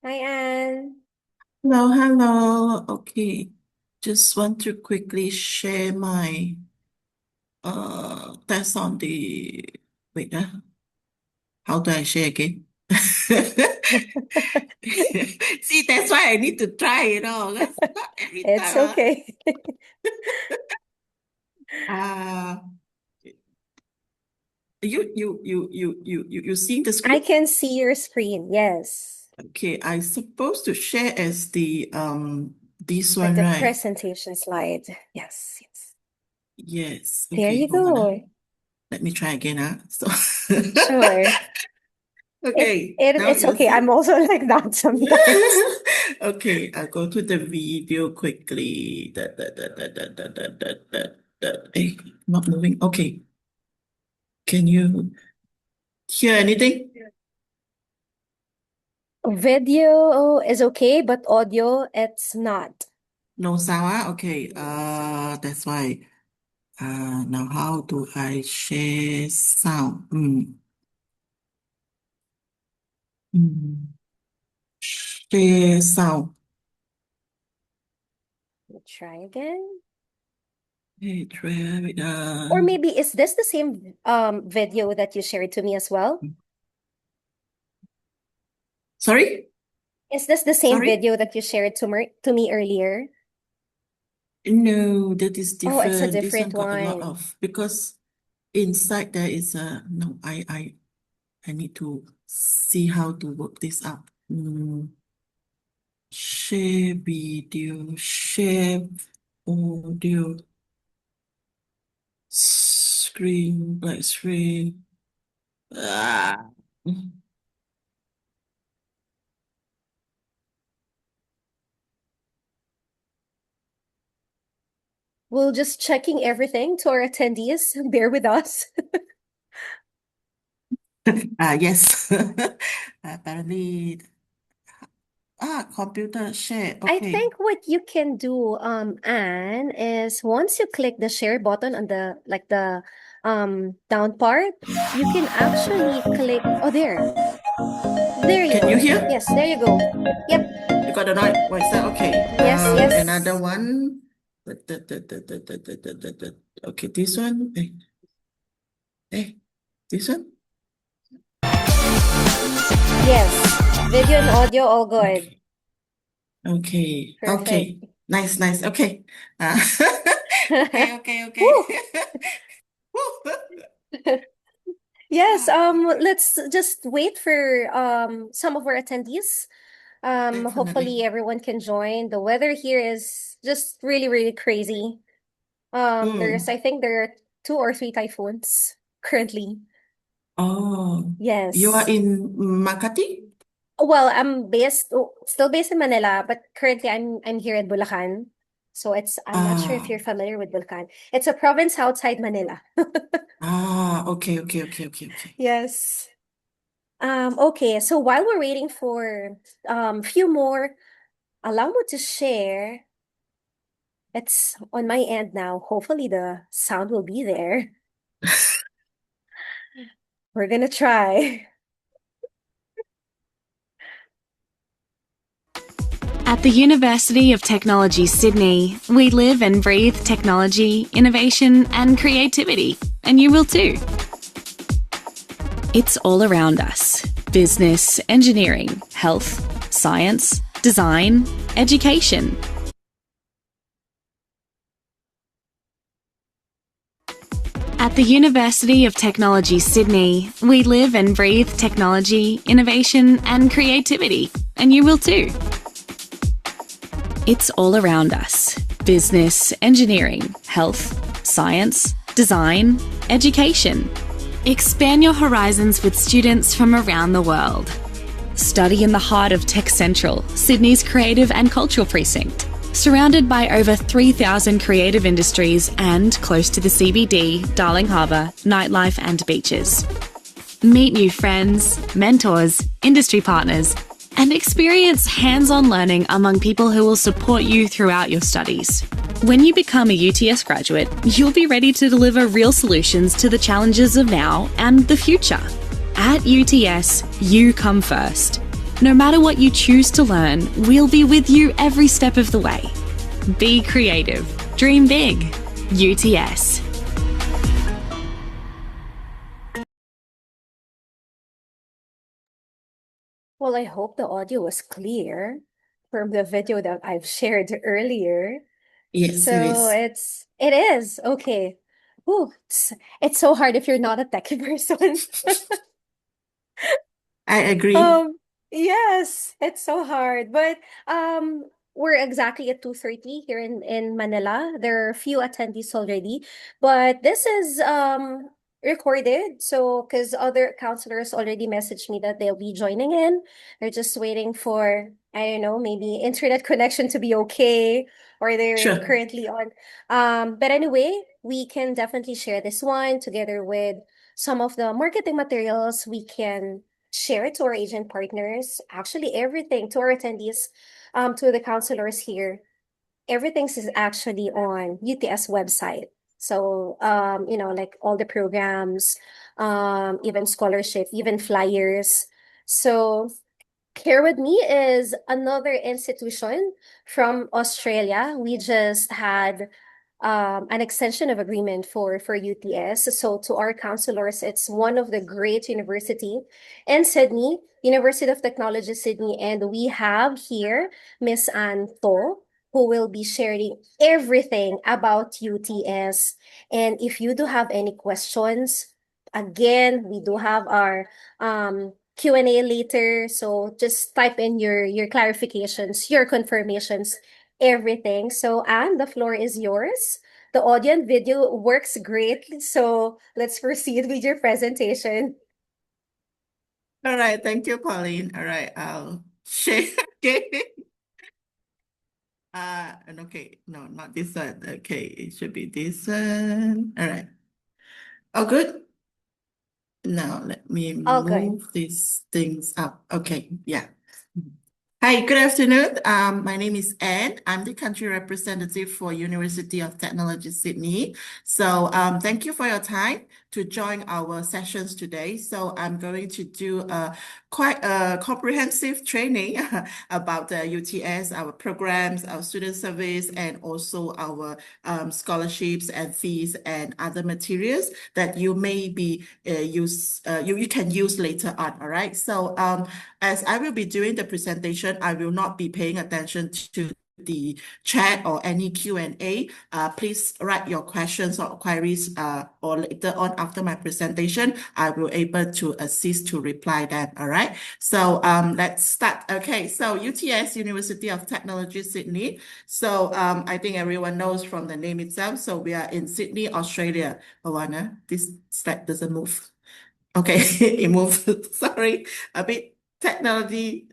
Hi, Anne. Hello, hello. Okay, just want to quickly share my test on the wait, how do I share again? See, that's why I need to try, because not every It's time. okay. Uh, you seeing the I screen? can see your screen. Yes. Okay, I supposed to share as the this Like one, the right? presentation slide. Yes, yes. Yes. There Okay, you hold on, go. Let me try again, So Sure. It, okay, it now it's you okay. see? I'm also like that sometimes. Okay, I'll go to the video quickly. Not moving. Okay, can you hear anything? Video is okay, but audio, it's not. No sound, Okay, that's why. Now how do I share sound? Mm. Share sound. Try again. Hey, try, Or maybe is this the same video that you shared to me as well? sorry? Is this the same Sorry? video that you shared to me earlier? No, that is Oh, it's a different. This one different got a lot one. of because inside there is a no. I need to see how to work this out. Share video, share audio, screen, black screen. Ah. We'll just checking everything to our attendees. Bear with us. Yes. Apparently, computer share. I Okay. think what you can do, Anne, is once you click the share button on the down part, you can actually click. Oh, there. There you Can you go. hear? Yes, there you go. Yep. You got the noise. What is that? Okay. Yes, Another yes. one. Okay, this one. This one. Yes. Video and audio all good. Okay. Okay. Perfect. Okay. Nice, nice. Okay. Uh, okay. Woo! Yes, let's just wait for some of our attendees. Hopefully Definitely. everyone can join. The weather here is just really, really crazy. Mm. I think there are two or three typhoons currently. Oh, you are Yes. in Makati? Well, still based in Manila, but currently I'm here in Bulacan. I'm not sure if Ah, you're familiar with Bulacan. It's a province outside Manila. okay. Yes. Okay, so while we're waiting for few more, allow me to share. It's on my end now. Hopefully the sound will be there. We're gonna try. At the University of Technology Sydney, we live and breathe technology, innovation, and creativity, and you will too. It's all around us: business, engineering, health, science, design, education. At the University of Technology Sydney, we live and breathe technology, innovation, and creativity, and you will too. It's all around us: business, engineering, health, science, design, education. Expand your horizons with students from around the world. Study in the heart of Tech Central, Sydney's creative and cultural precinct. Surrounded by over 3,000 creative industries and close to the CBD, Darling Harbour, nightlife, and beaches. Meet new friends, mentors, industry partners, and experience hands-on learning among people who will support you throughout your studies. When you become a UTS graduate, you'll be ready to deliver real solutions to the challenges of now and the future. At UTS, you come first. No matter what you choose to learn, we'll be with you every step of the way. Be creative. Dream big. UTS. Well, I hope the audio was clear from the video that I've shared earlier. Yes, it So is. it is okay. Ooh, it's so hard if you're not a techie person. I agree. Um, yes, it's so hard. But we're exactly at 2:30 here in Manila. There are a few attendees already, but this is recorded. So because other counselors already messaged me that they'll be joining in. They're just waiting for, I don't know, maybe internet connection to be okay, or they're Sure. currently on. But anyway, we can definitely share this one together with some of the marketing materials we can share to our agent partners, actually everything to our attendees, to the counselors here. Everything is actually on UTS website. So, like all the programs, even scholarship, even flyers. So here with me is another institution from Australia. We just had an extension of agreement for UTS. So to our counselors, it's one of the great university in Sydney, University of Technology Sydney, and we have here Miss Ann To, who will be sharing everything about UTS. And if you do have any questions, again, we do have our Q&A later. So just type in your clarifications, your confirmations, everything. So, Anne, the floor is yours. The audio and video works great. So let's proceed with your presentation. All right. Thank you, Pauline. All right. I'll share. Okay. And okay. No, not this one. Okay. It should be this one. All right. All good. Now let me All good. move these things up. Okay. Yeah. Hi, good afternoon. My name is Anne. I'm the country representative for University of Technology Sydney. So thank you for your time to join our sessions today. So I'm going to do quite a comprehensive training about the UTS, our programs, our student service, and also our scholarships and fees and other materials that you may be you can use later on. All right. So as I will be doing the presentation, I will not be paying attention to the chat or any Q&A. Please write your questions or queries or later on after my presentation, I will able to assist to reply them. All right. So let's start. Okay. So UTS, University of Technology Sydney. So I think everyone knows from the name itself. So we are in Sydney, Australia. Oh, Anna, this slide doesn't move. Okay, it moved. Sorry, a bit technology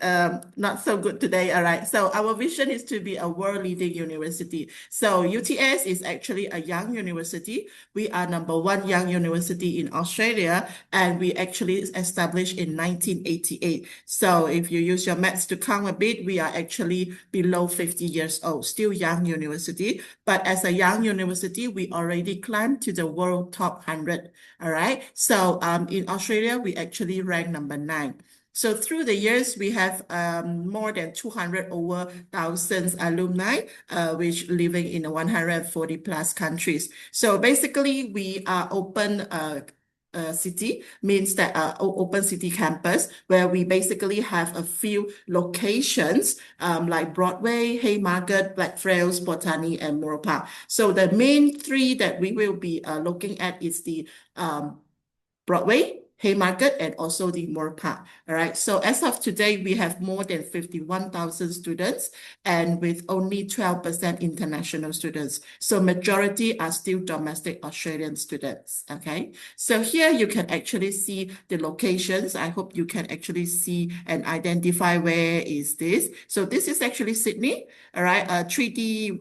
not so good today. All right. So our vision is to be a world-leading university. So UTS is actually a young university. We are number one young university in Australia, and we actually established in 1988. So if you use your maths to count a bit, we are actually below 50 years old, still young university. But as a young university, we already climbed to the world top 100. All right. So in Australia, we actually rank number 9. So through the years, we have more than 200 over thousands alumni, which living in 140 plus countries. So basically, we are open city, means that open city campus, where we basically have a few locations like Broadway, Haymarket, Blackfriars, Botany, and Moore Park. So the main three that we will be looking at is the Broadway, Haymarket, and also the Moore Park. All right. So as of today, we have more than 51,000 students and with only 12% international students. So majority are still domestic Australian students. Okay. So here you can actually see the locations. I hope you can actually see and identify where is this. So this is actually Sydney. All right. 3D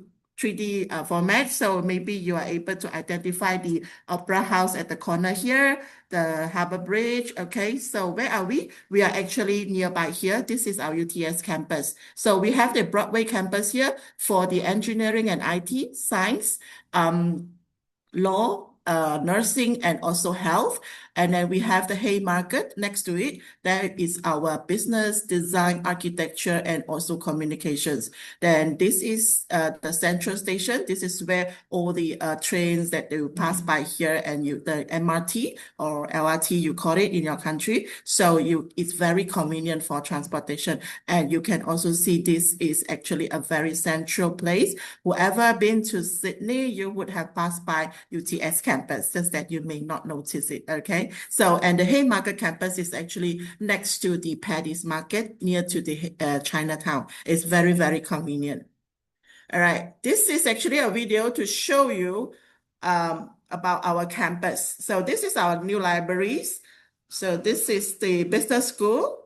format. So maybe you are able to identify the Opera House at the corner here, the Harbour Bridge. Okay, so where are we? We are actually nearby here. This is our UTS campus. So we have the Broadway campus here for the engineering and IT, science, law, nursing and also health. And then we have the Haymarket next to it. That is our business, design, architecture, and also communications. Then this is the central station. This is where all the trains that they will pass by here, and the MRT or LRT, you call it in your country. So it's very convenient for transportation. And you can also see this is actually a very central place. Whoever been to Sydney, you would have passed by UTS campus, just that you may not notice it, okay? So, and the Haymarket campus is actually next to the Paddy's Market, near to the Chinatown. It's very, very convenient. All right, this is actually a video to show you about our campus. So this is our new libraries. So this is the business school.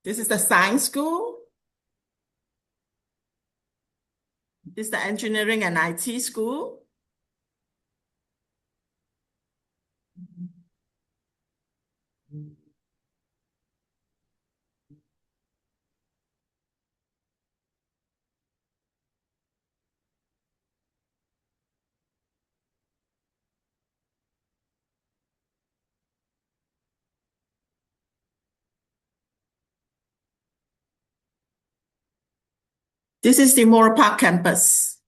This is the science school. This is the engineering and IT school. This is the Moore Park campus.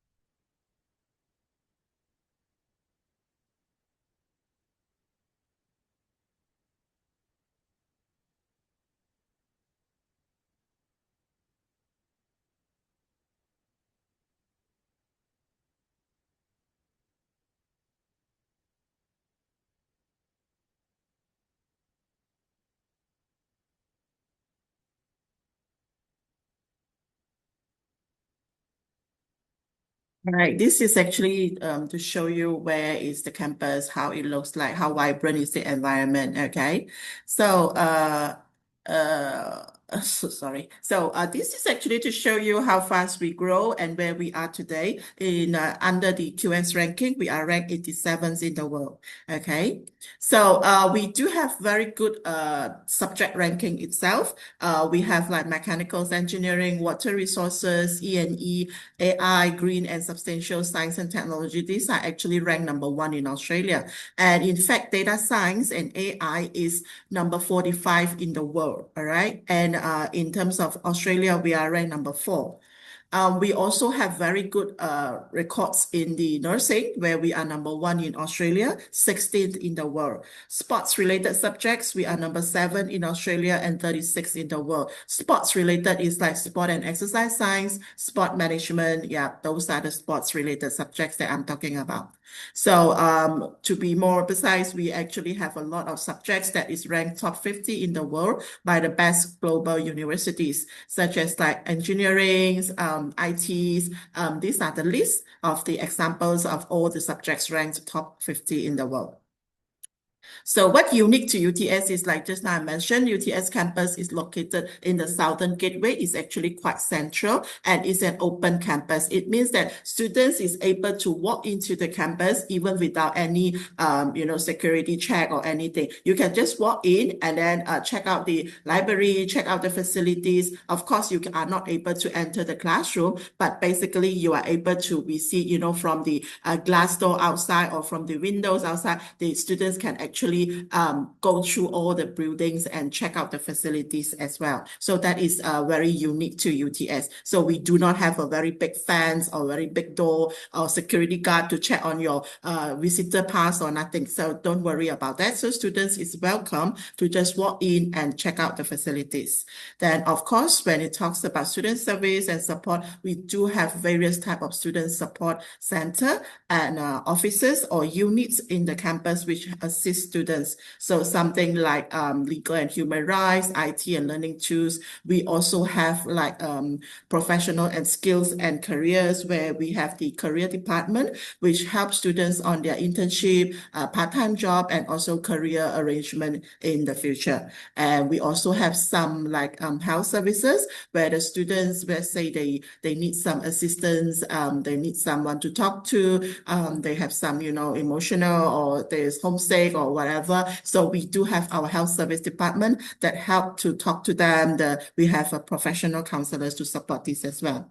Right, this is actually to show you where is the campus, how it looks like, how vibrant is the environment, okay? So, sorry. So, this is actually to show you how fast we grow and where we are today. In under the QS ranking, we are ranked 87th in the world, okay? So, we do have very good subject ranking itself. We have like mechanicals engineering, water resources, E&E, AI, green and substantial science and technology. These are actually ranked #1 in Australia. And in fact, data science and AI is number 45 in the world, all right? And in terms of Australia, we are ranked #4. We also have very good records in the nursing, where we are #1 in Australia, 16th in the world. Sports-related subjects, we are #7 in Australia and 36th in the world. Sports-related is like sport and exercise science, sport management. Yeah, those are the sports-related subjects that I'm talking about. So to be more precise, we actually have a lot of subjects that is ranked top 50 in the world by the best global universities, such as like engineering, ITs. These are the list of the examples of all the subjects ranked top 50 in the world. So what's unique to UTS is, like just now I mentioned, UTS campus is located in the Southern Gateway. It's actually quite central and it's an open campus. It means that students is able to walk into the campus even without any, security check or anything. You can just walk in and then check out the library, check out the facilities. Of course, you are not able to enter the classroom, but basically you are able to see, from the glass door outside or from the windows outside, the students can actually go through all the buildings and check out the facilities as well. So that is very unique to UTS. So we do not have a very big fence or very big door or security guard to check on your visitor pass or nothing. So don't worry about that. So students is welcome to just walk in and check out the facilities. Then of course, when it talks about student service and support, we do have various type of student support center and offices or units in the campus which assist students. So something like legal and human rights, IT and learning tools. We also have like professional and skills and careers, where we have the career department, which helps students on their internship, part-time job, and also career arrangement in the future. And we also have some like health services, where the students, let's say they need some assistance, they need someone to talk to, they have some, emotional or there's homesick or whatever. So we do have our health service department that help to talk to them. We have a professional counselors to support this as well.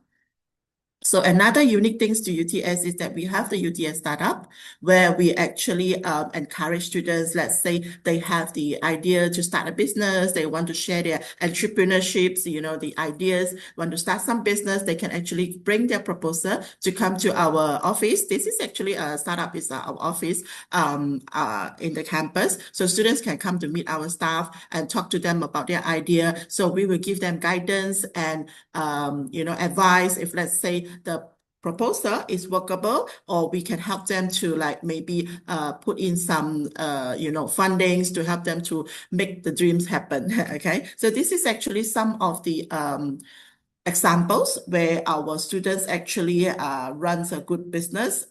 So another unique things to UTS is that we have the UTS startup where we actually encourage students, let's say they have the idea to start a business, they want to share their entrepreneurships, the ideas, want to start some business, they can actually bring their proposal to come to our office. This is actually a startup, is our office in the campus. So students can come to meet our staff and talk to them about their idea. So we will give them guidance and advice if, let's say, the proposal is workable, or we can help them to maybe put in some fundings to help them to make the dreams happen. Okay, so this is actually some of the examples where our students actually runs a good business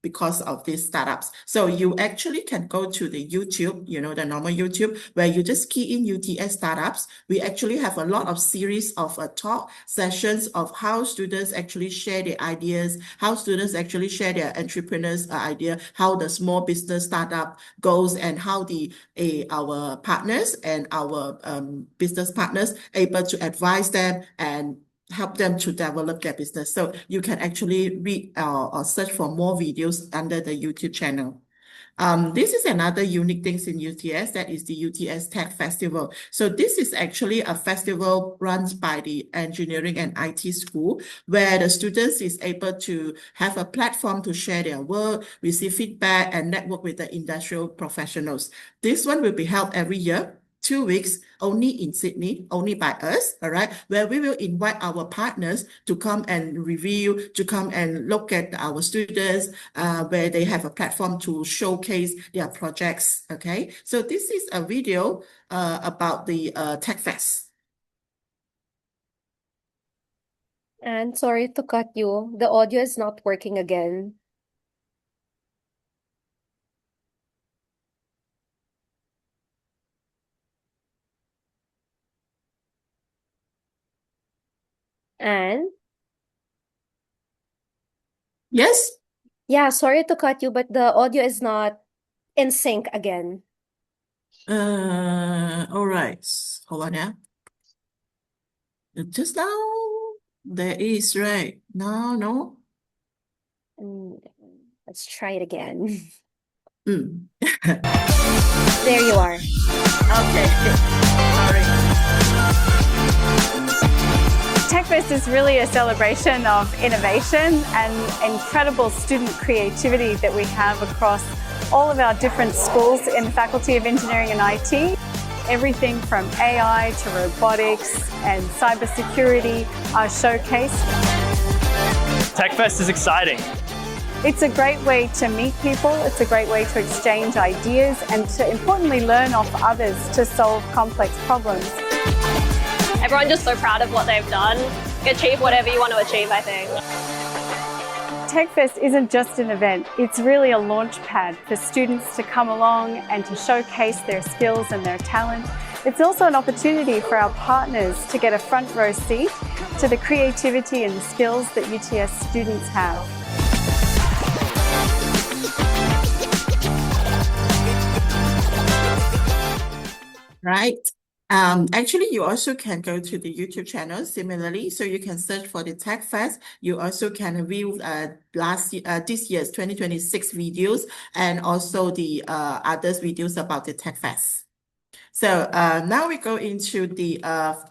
because of these startups. So you actually can go to the YouTube, the normal YouTube, where you just key in UTS startups. We actually have a lot of series of talk sessions of how students actually share their ideas, how students actually share their entrepreneurs idea, how the small business startup goes, and how our partners and our business partners able to advise them and help them to develop their business. So you can actually read or search for more videos under the YouTube channel. This is another unique things in UTS, that is the UTS Tech Festival. So this is actually a festival run by the engineering and IT school, where the students is able to have a platform to share their work, receive feedback, and network with the industrial professionals. This one will be held every year, 2 weeks, only in Sydney, only by us, all right, where we will invite our partners to come and review, to come and look at our students, where they have a platform to showcase their projects, okay? So this is a video about the Tech Fest. And sorry to cut you, the audio is not working again. And Yes? yeah, sorry to cut you, but the audio is not in sync again. All right. Hold on, yeah. Just now, there is, right? No. Mm, Let's try it again. Mm. There you are. Okay. Sorry. TechFest is really a celebration of innovation and incredible student creativity that we have across all of our different schools in the Faculty of Engineering and IT. Everything from AI to robotics and cybersecurity are showcased. TechFest is exciting. It's a great way to meet people, it's a great way to exchange ideas and to importantly learn off others to solve complex problems. Everyone's just so proud of what they've done. Achieve whatever you want to achieve, I think. TechFest isn't just an event, it's really a launch pad for students to come along and to showcase their skills and their talent. It's also an opportunity for our partners to get a front row seat to the creativity and the skills that UTS students have. Right. Actually, you also can go to the YouTube channel similarly. So you can search for the Tech Fest. You also can view this year's 2026 videos and also the others videos about the Tech Fest. So now we go into the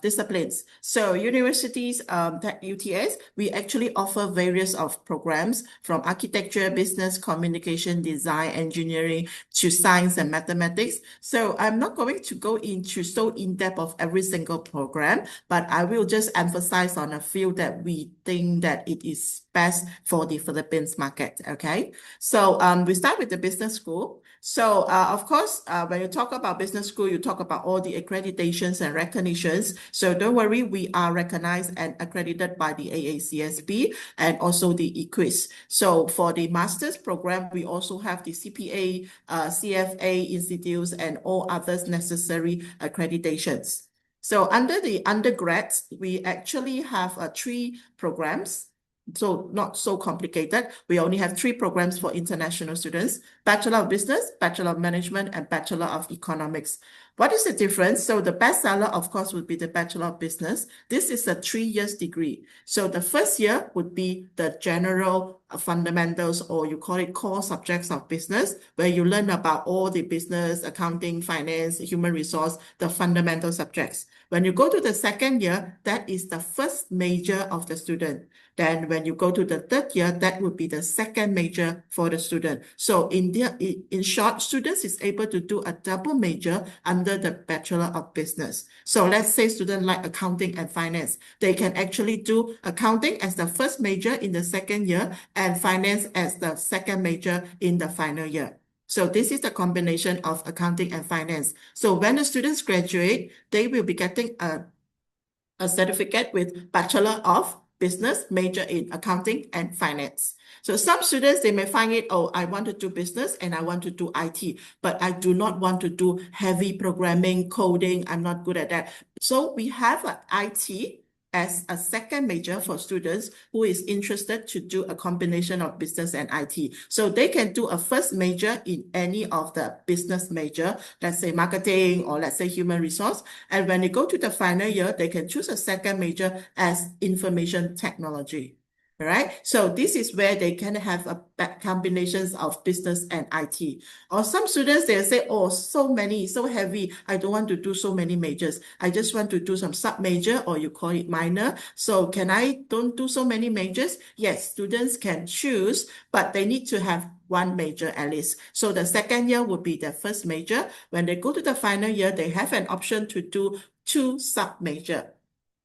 disciplines. So universities, UTS, we actually offer various of programs from architecture, business, communication, design, engineering to science and mathematics. So I'm not going to go into so in-depth of every single program, but I will just emphasize on a few that we think that it is best for the Philippines market, okay? So we start with the business school. So of course, when you talk about business school, you talk about all the accreditations and recognitions. So don't worry, we are recognized and accredited by the AACSB and also the EQUIS. So for the master's program, we also have the CPA, CFA institutes, and all others necessary accreditations. So under the undergrads, we actually have 3 programs. so not so complicated. We only have 3 programs for international students: Bachelor of Business, Bachelor of Management, and Bachelor of Economics. What is the difference? So the bestseller, of course, would be the Bachelor of Business. This is a 3 year degree. So the first year would be the general fundamentals, or you call it core subjects of business, where you learn about all the business, accounting, finance, human resource, the fundamental subjects. When you go to the second year, that is the first major of the student. Then when you go to the third year, that would be the second major for the student. So in short, students is able to do a double major under the Bachelor of Business. So let's say students like accounting and finance. They can actually do accounting as the first major in the second year and finance as the second major in the final year. So this is the combination of accounting and finance. So when the students graduate, they will be getting a certificate with Bachelor of Business, major in accounting and finance. So some students, they may find it, oh, I want to do business and I want to do IT, but I do not want to do heavy programming, coding. I'm not good at that. So we have an IT as a second major for students who is interested to do a combination of business and IT. So they can do a first major in any of the business major, let's say marketing or let's say human resource. And when they go to the final year, they can choose a second major as information technology. All right, so this is where they can have a combinations of business and IT. Or some students, they'll say, oh, so many, so heavy. I don't want to do so many majors. I just want to do some sub-major, or you call it minor. So can I don't do so many majors? Yes, students can choose, but they need to have one major at least. So the second year would be their first major. When they go to the final year, they have an option to do 2 sub-major.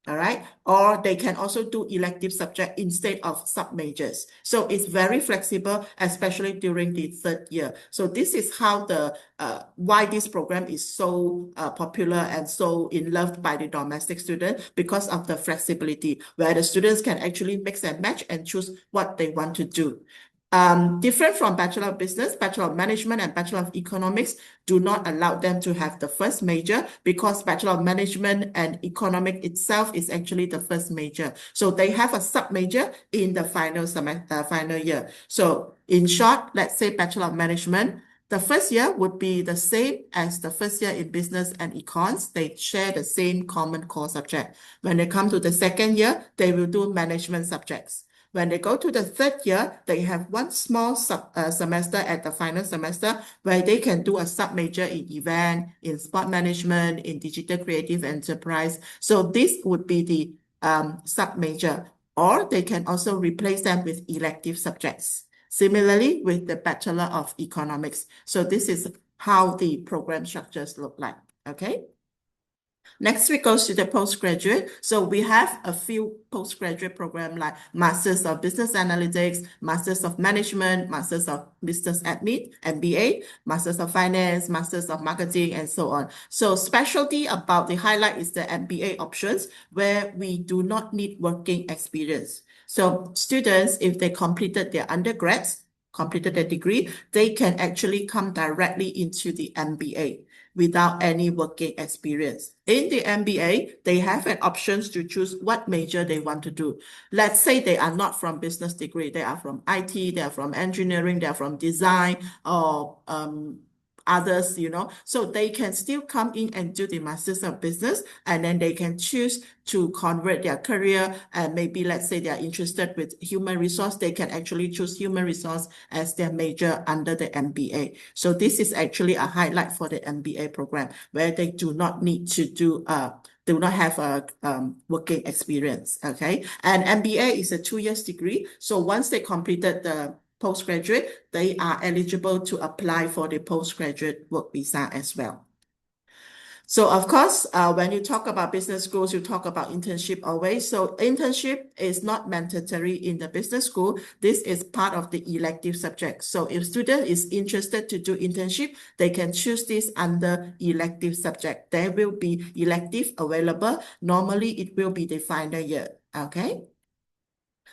All right, or they can also do elective subject instead of sub-majors. So it's very flexible, especially during the third year. So this is how why this program is so popular and so in loved by the domestic student, because of the flexibility, where the students can actually mix and match and choose what they want to do. Different from Bachelor of Business, Bachelor of Management, and Bachelor of Economics do not allow them to have the first major, because Bachelor of Management and Economics itself is actually the first major. So they have a sub-major in the final year. So in short, let's say Bachelor of Management, the first year would be the same as the first year in business and econs. They share the same common core subject. When they come to the second year, they will do management subjects. When they go to the third year, they have one small semester at the final semester where they can do a sub-major in event, in sport management, in digital creative enterprise. So this would be the sub-major, or they can also replace them with elective subjects. Similarly, with the Bachelor of Economics. So this is how the program structures look like, okay? Next, we go to the postgraduate. So we have a few postgraduate programs like Masters of Business Analytics, Masters of Management, Masters of Business Admin, MBA, Masters of Finance, Masters of Marketing, and so on. So specialty about the highlight is the MBA options, where we do not need working experience. So students, if they completed their undergrads, completed their degree, they can actually come directly into the MBA without any working experience. In the MBA, they have an options to choose what major they want to do. Let's say they are not from business degree, they are from IT, they are from engineering, they are from design, or others, so they can still come in and do the Masters of Business, and then they can choose to convert their career, and maybe let's say they are interested with human resource, they can actually choose human resource as their major under the MBA. So this is actually a highlight for the MBA program, where they do not need to do not have a working experience, okay? And MBA is a 2 years degree. So once they completed the postgraduate, they are eligible to apply for the postgraduate work visa as well. So of course, when you talk about business schools, you talk about internship always. So internship is not mandatory in the business school. This is part of the elective subject. So if student is interested to do internship, they can choose this under elective subject. There will be elective available. Normally, it will be the final year, okay?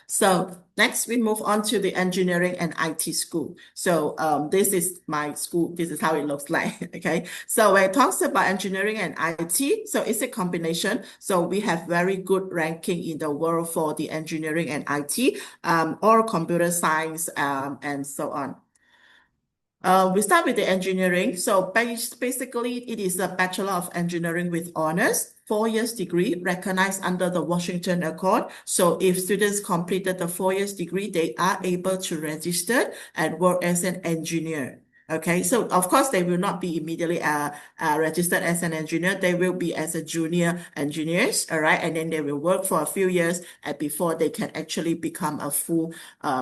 So next we move on to the engineering and IT school. So this is my school. This is how it looks like. Okay. So when it talks about engineering and IT, so it's a combination. So we have very good ranking in the world for the engineering and IT, or computer science, and so on. We start with the engineering. So basically, it is a Bachelor of Engineering with honors, 4 years degree recognized under the Washington Accord. So if students completed the 4 years degree, they are able to register and work as an engineer. Okay, so of course they will not be immediately registered as an engineer. They will be as a junior engineers, all right, and then they will work for a few years before they can actually become a full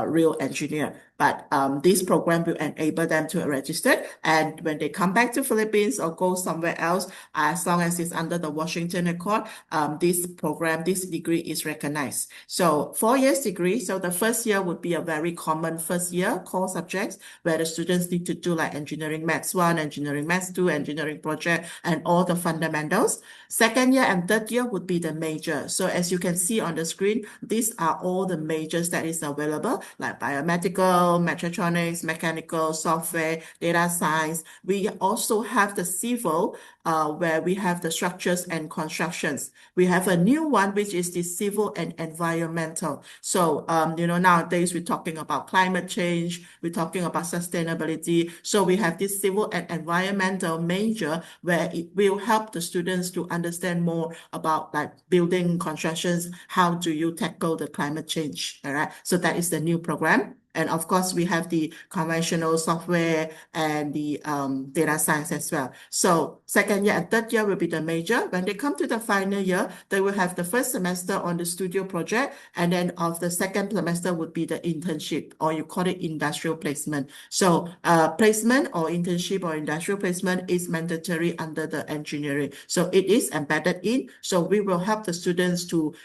real engineer. But this program will enable them to register, and when they come back to Philippines or go somewhere else, as long as it's under the Washington Accord, this program, this degree is recognized. So 4 years degree. So the first year would be a very common first year core subjects where the students need to do like engineering maths 1, engineering maths 2, engineering project, and all the fundamentals. Second year and third year would be the major. So as you can see on the screen, these are all the majors that is available, like biomedical, mechatronics, mechanical, software, data science. We also have the civil, where we have the structures and constructions. We have a new one, which is the civil and environmental. So, nowadays we're talking about climate change, we're talking about sustainability. So we have this civil and environmental major where it will help the students to understand more about like building constructions. How do you tackle the climate change? All right. So that is the new program. And of course, we have the conventional software and the data science as well. So second year and third year will be the major. When they come to the final year, they will have the first semester on the studio project, and then of the second semester would be the internship, or you call it industrial placement. So placement or internship or industrial placement is mandatory under the engineering. So it is embedded in. So we will help the students to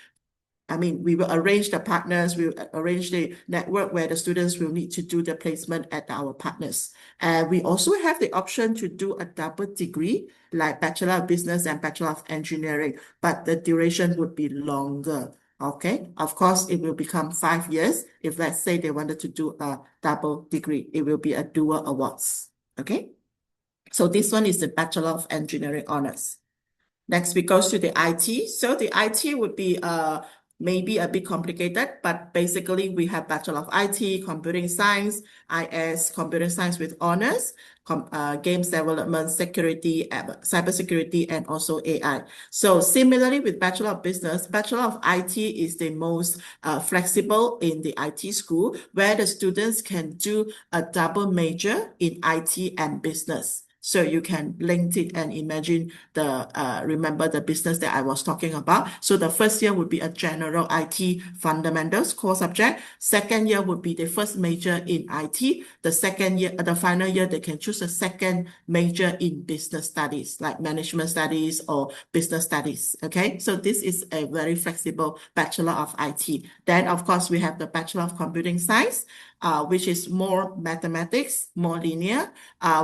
we will arrange the partners, we'll arrange the network where the students will need to do the placement at our partners. And we also have the option to do a double degree, like Bachelor of Business and Bachelor of Engineering, but the duration would be longer. Okay, of course, it will become 5 years. If let's say they wanted to do a double degree, it will be a dual awards. Okay, so this one is the Bachelor of Engineering honors. Next, we go to the IT. So the IT would be maybe a bit complicated, but basically we have Bachelor of IT, Computing Science, IS, Computer Science with honors, games development, security, cybersecurity, and also AI. So similarly with Bachelor of Business, Bachelor of IT is the most flexible in the IT school, where the students can do a double major in IT and business. So you can link it and imagine remember the business that I was talking about. So the first year would be a general IT fundamentals core subject. Second year would be the first major in IT. The second year, the final year, they can choose a second major in business studies, like management studies or business studies. Okay, so this is a very flexible Bachelor of IT. Then, of course, we have the Bachelor of Computing Science, which is more mathematics, more linear,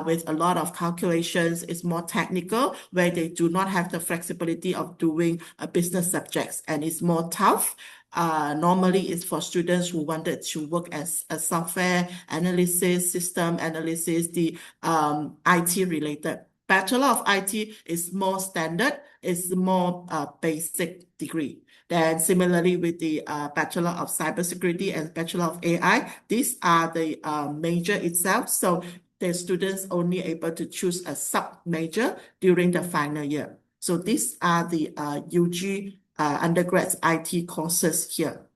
with a lot of calculations. It's more technical, where they do not have the flexibility of doing business subjects, and it's more tough. Normally, it's for students who wanted to work as a software analysis, system analysis, the IT related. Bachelor of IT is more standard, it's more basic degree. Then similarly with the Bachelor of Cybersecurity and Bachelor of AI, these are the major itself. So the students only able to choose a sub-major during the final year. So these are the UG undergrads IT courses here.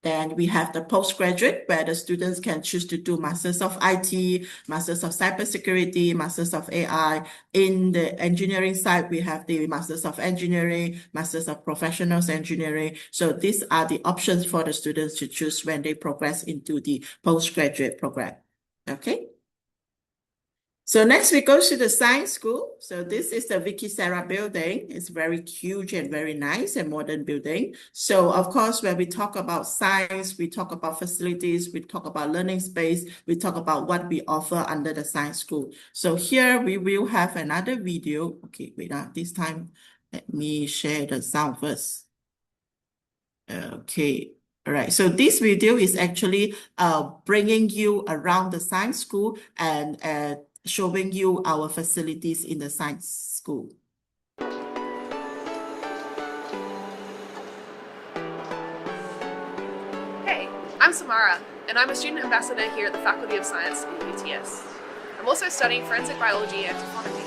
Then we have the postgraduate, where the students can choose to do Masters of IT, Masters of Cybersecurity, Masters of AI. In the engineering side, we have the Masters of Engineering, Masters of Professionals Engineering. So these are the options for the students to choose when they progress into the postgraduate program. Okay. So next we go to the science school. So this is the Vicky Sarah building. It's very huge and very nice and modern building. So of course, when we talk about science, we talk about facilities, we talk about learning space, we talk about what we offer under the science school. So here we will have another video. Okay, wait, this time let me share the sound first. Okay. All right, so this video is actually bringing you around the science school and showing you our facilities in the science school. Hey, I'm Samara, and I'm a student ambassador here at the Faculty of Science in UTS. I'm also studying forensic biology and taxonomy.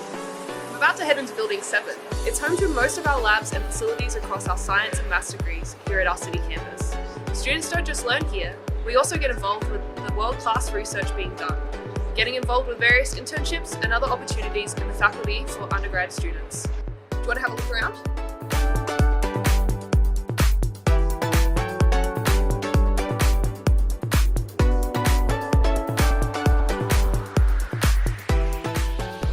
I'm about to head into Building 7. It's home to most of our labs and facilities across our science and maths degrees here at our city campus. Students don't just learn here, we also get involved with the world-class research being done, getting involved with various internships and other opportunities in the faculty for undergrad students. Do you want to have a look around?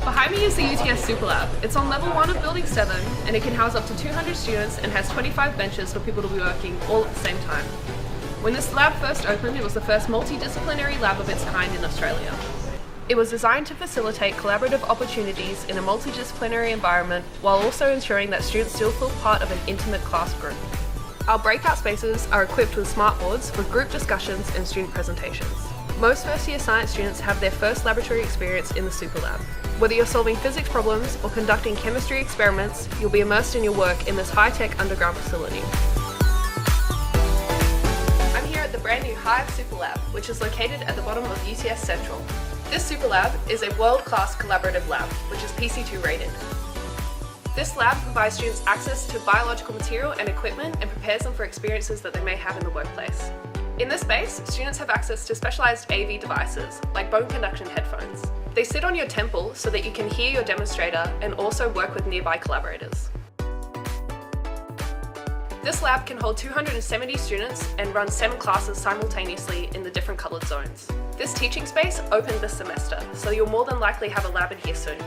Behind me is the UTS Super Lab. It's on level 1 of Building 7 and it can house up to 200 students and has 25 benches for people to be working all at the same time. When this lab first opened, it was the first multidisciplinary lab of its kind in Australia. It was designed to facilitate collaborative opportunities in a multidisciplinary environment while also ensuring that students still feel part of an intimate class group. Our breakout spaces are equipped with smart boards for group discussions and student presentations. Most first-year science students have their first laboratory experience in the Super Lab. Whether you're solving physics problems or conducting chemistry experiments, you'll be immersed in your work in this high-tech underground facility. I'm here at the brand new Hive Super Lab, which is located at the bottom of UTS Central. This Super Lab is a world-class collaborative lab, which is PC2 rated. This lab provides students access to biological material and equipment and prepares them for experiences that they may have in the workplace. In this space, students have access to specialized AV devices, like bone conduction headphones. They sit on your temple so that you can hear your demonstrator and also work with nearby collaborators. This lab can hold 270 students and run 7 classes simultaneously in the different coloured zones. This teaching space opened this semester, so you'll more than likely have a lab in here soon.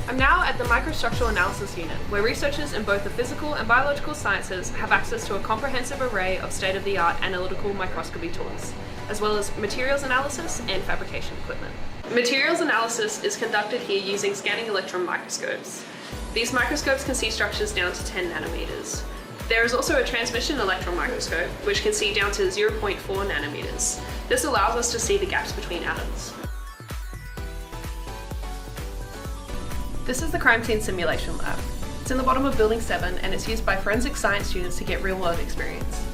I'm now at the Microstructural Analysis Unit, where researchers in both the physical and biological sciences have access to a comprehensive array of state-of-the-art analytical microscopy tools, as well as materials analysis and fabrication equipment. Materials analysis is conducted here using scanning electron microscopes. These microscopes can see structures down to 10 nanometers. There is also a transmission electron microscope, which can see down to 0.4 nanometers. This allows us to see the gaps between atoms. This is the crime scene simulation lab. It's in the bottom of Building 7 and it's used by forensic science students to get real-world experience.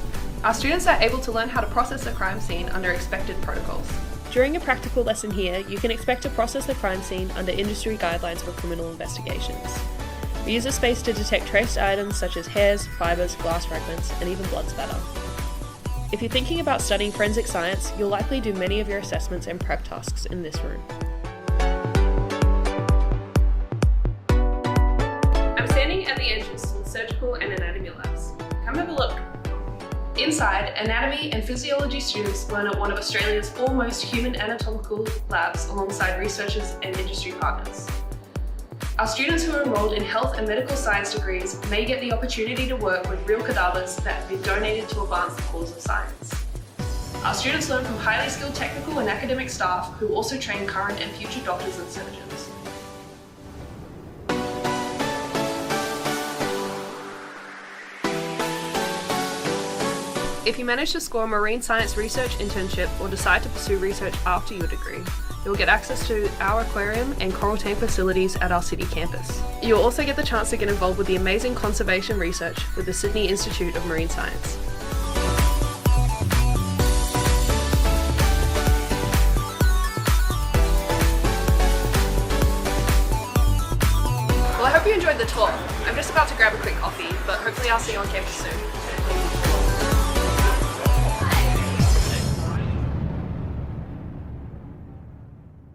Our students are able to learn how to process a crime scene under expected protocols. During a practical lesson here, you can expect to process the crime scene under industry guidelines for criminal investigations. We use the space to detect traced items such as hairs, fibres, glass fragments, and even blood spatter. If you're thinking about studying forensic science, you'll likely do many of your assessments and prep tasks in this room. I'm standing at the entrance to the surgical and anatomy labs. Come have a look. Inside, anatomy and physiology students learn at one of Australia's foremost human anatomical labs alongside researchers and industry partners. Our students who are enrolled in health and medical science degrees may get the opportunity to work with real cadavers that have been donated to advance the cause of science. Our students learn from highly skilled technical and academic staff who also train current and future doctors and surgeons. If you manage to score a marine science research internship or decide to pursue research after your degree, you'll get access to our aquarium and coral tank facilities at our city campus. You'll also get the chance to get involved with the amazing conservation research with the Sydney Institute of Marine Science. Well, I hope you enjoyed the tour. I'm just about to grab a quick coffee, but hopefully I'll see you on campus soon.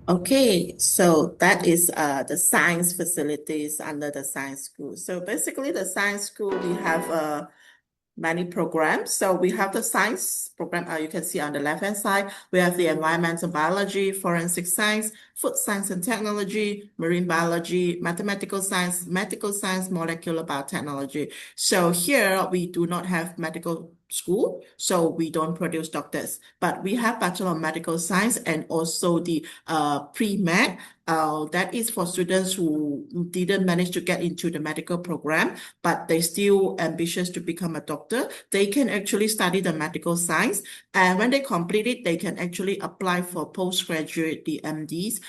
Okay, so that is the science facilities under the science school. So basically the science school, we have many programs. So we have the science program, you can see on the left-hand side, we have the environmental biology, forensic science, food science and technology, marine biology, mathematical science, medical science, molecular biotechnology. So here we do not have medical school, so we don't produce doctors. But we have Bachelor of Medical Science and also the pre-med. That is for students who didn't manage to get into the medical program, but they still ambitious to become a doctor. They can actually study the medical science, and when they complete it, they can actually apply for postgraduate, the MDs,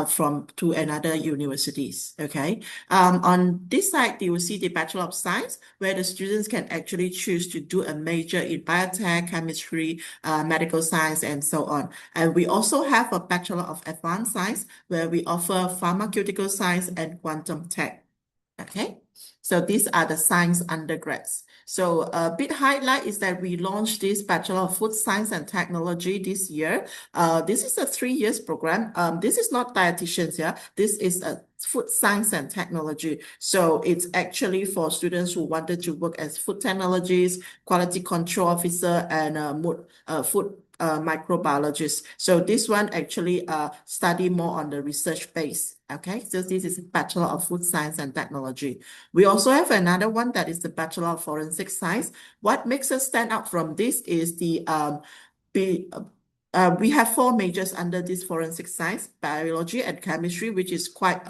from to another universities. Okay. On this side, you will see the Bachelor of Science, where the students can actually choose to do a major in biotech, chemistry, medical science, and so on. And we also have a Bachelor of Advanced Science, where we offer pharmaceutical science and quantum tech. Okay, so these are the science undergrads. So a big highlight is that we launched this Bachelor of Food Science and Technology this year. This is a 3 years program. This is not dietitians, yeah. This is a food science and technology. So it's actually for students who wanted to work as food technologists, quality control officer, and food microbiologist. So this one actually study more on the research base. Okay, so this is Bachelor of Food Science and Technology. We also have another one that is the Bachelor of Forensic Science. What makes us stand out from this is the we have 4 majors under this forensic science: biology and chemistry, which is quite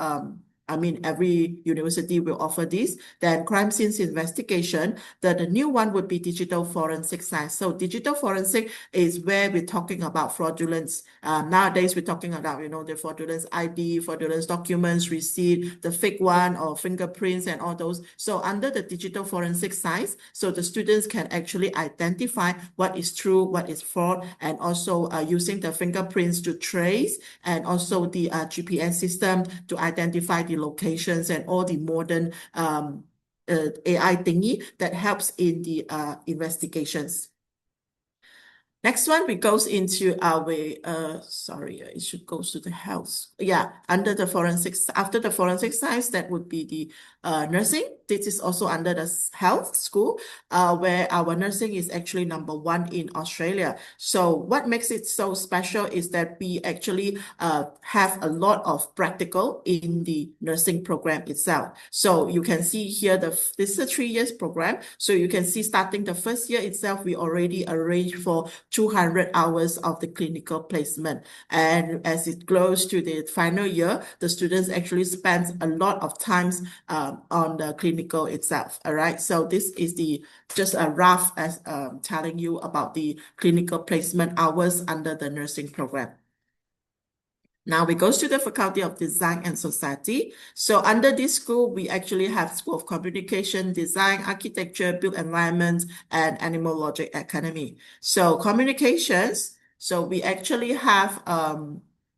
I mean, every university will offer this. Then crime scenes investigation. The new one would be digital forensic science. So digital forensic is where we're talking about fraudulence. Nowadays, we're talking about, the fraudulence ID, fraudulence documents, receipt, the fake one, or fingerprints and all those. So under the digital forensic science, so the students can actually identify what is true, what is fraud, and also using the fingerprints to trace, and also the GPS system to identify the locations and all the modern AI thingy that helps in the investigations. Next one, we goes into our, sorry, it should go to the health. Yeah, under the forensics, after the forensic science, that would be the nursing. This is also under the health school, where our nursing is actually #1 in Australia. So what makes it so special is that we actually have a lot of practical in the nursing program itself. So you can see here, this is a 3 years program. So you can see starting the first year itself, we already arranged for 200 hours of the clinical placement. And as it goes to the final year, the students actually spend a lot of times on the clinical itself. All right. So this is just a rough as telling you about the clinical placement hours under the nursing program. Now we go to the Faculty of Design and Society. So under this school, we actually have School of Communication, Design, Architecture, Built Environment, and Animal Logic Academy. So communications, so we actually have